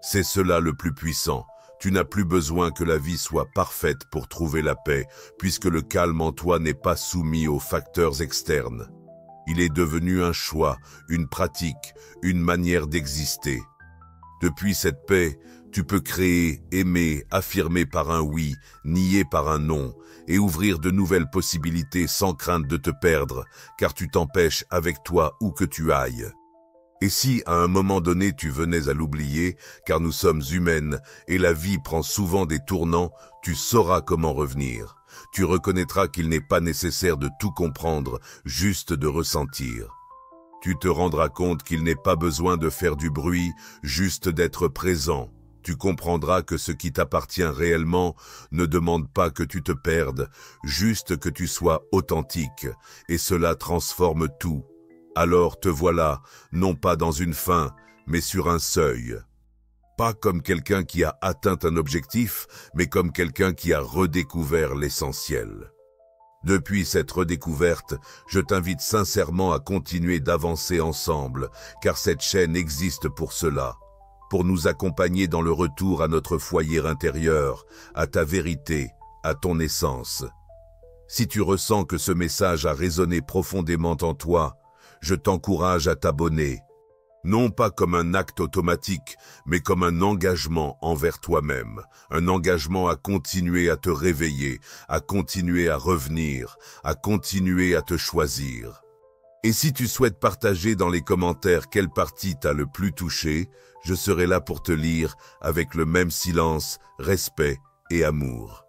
C'est cela le plus puissant. Tu n'as plus besoin que la vie soit parfaite pour trouver la paix, puisque le calme en toi n'est pas soumis aux facteurs externes. Il est devenu un choix, une pratique, une manière d'exister. Depuis cette paix, tu peux créer, aimer, affirmer par un oui, nier par un non, et ouvrir de nouvelles possibilités sans crainte de te perdre, car tu t'empêches avec toi où que tu ailles. Et si, à un moment donné, tu venais à l'oublier, car nous sommes humaines, et la vie prend souvent des tournants, tu sauras comment revenir. Tu reconnaîtras qu'il n'est pas nécessaire de tout comprendre, juste de ressentir. Tu te rendras compte qu'il n'est pas besoin de faire du bruit, juste d'être présent. Tu comprendras que ce qui t'appartient réellement ne demande pas que tu te perdes, juste que tu sois authentique, et cela transforme tout. Alors te voilà, non pas dans une fin, mais sur un seuil. Pas comme quelqu'un qui a atteint un objectif, mais comme quelqu'un qui a redécouvert l'essentiel. Depuis cette redécouverte, je t'invite sincèrement à continuer d'avancer ensemble, car cette chaîne existe pour cela, pour nous accompagner dans le retour à notre foyer intérieur, à ta vérité, à ton essence. Si tu ressens que ce message a résonné profondément en toi, je t'encourage à t'abonner, non pas comme un acte automatique, mais comme un engagement envers toi-même, un engagement à continuer à te réveiller, à continuer à revenir, à continuer à te choisir. Et si tu souhaites partager dans les commentaires quelle partie t'a le plus touché, je serai là pour te lire avec le même silence, respect et amour.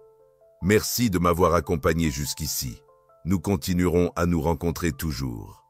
Merci de m'avoir accompagné jusqu'ici. Nous continuerons à nous rencontrer toujours.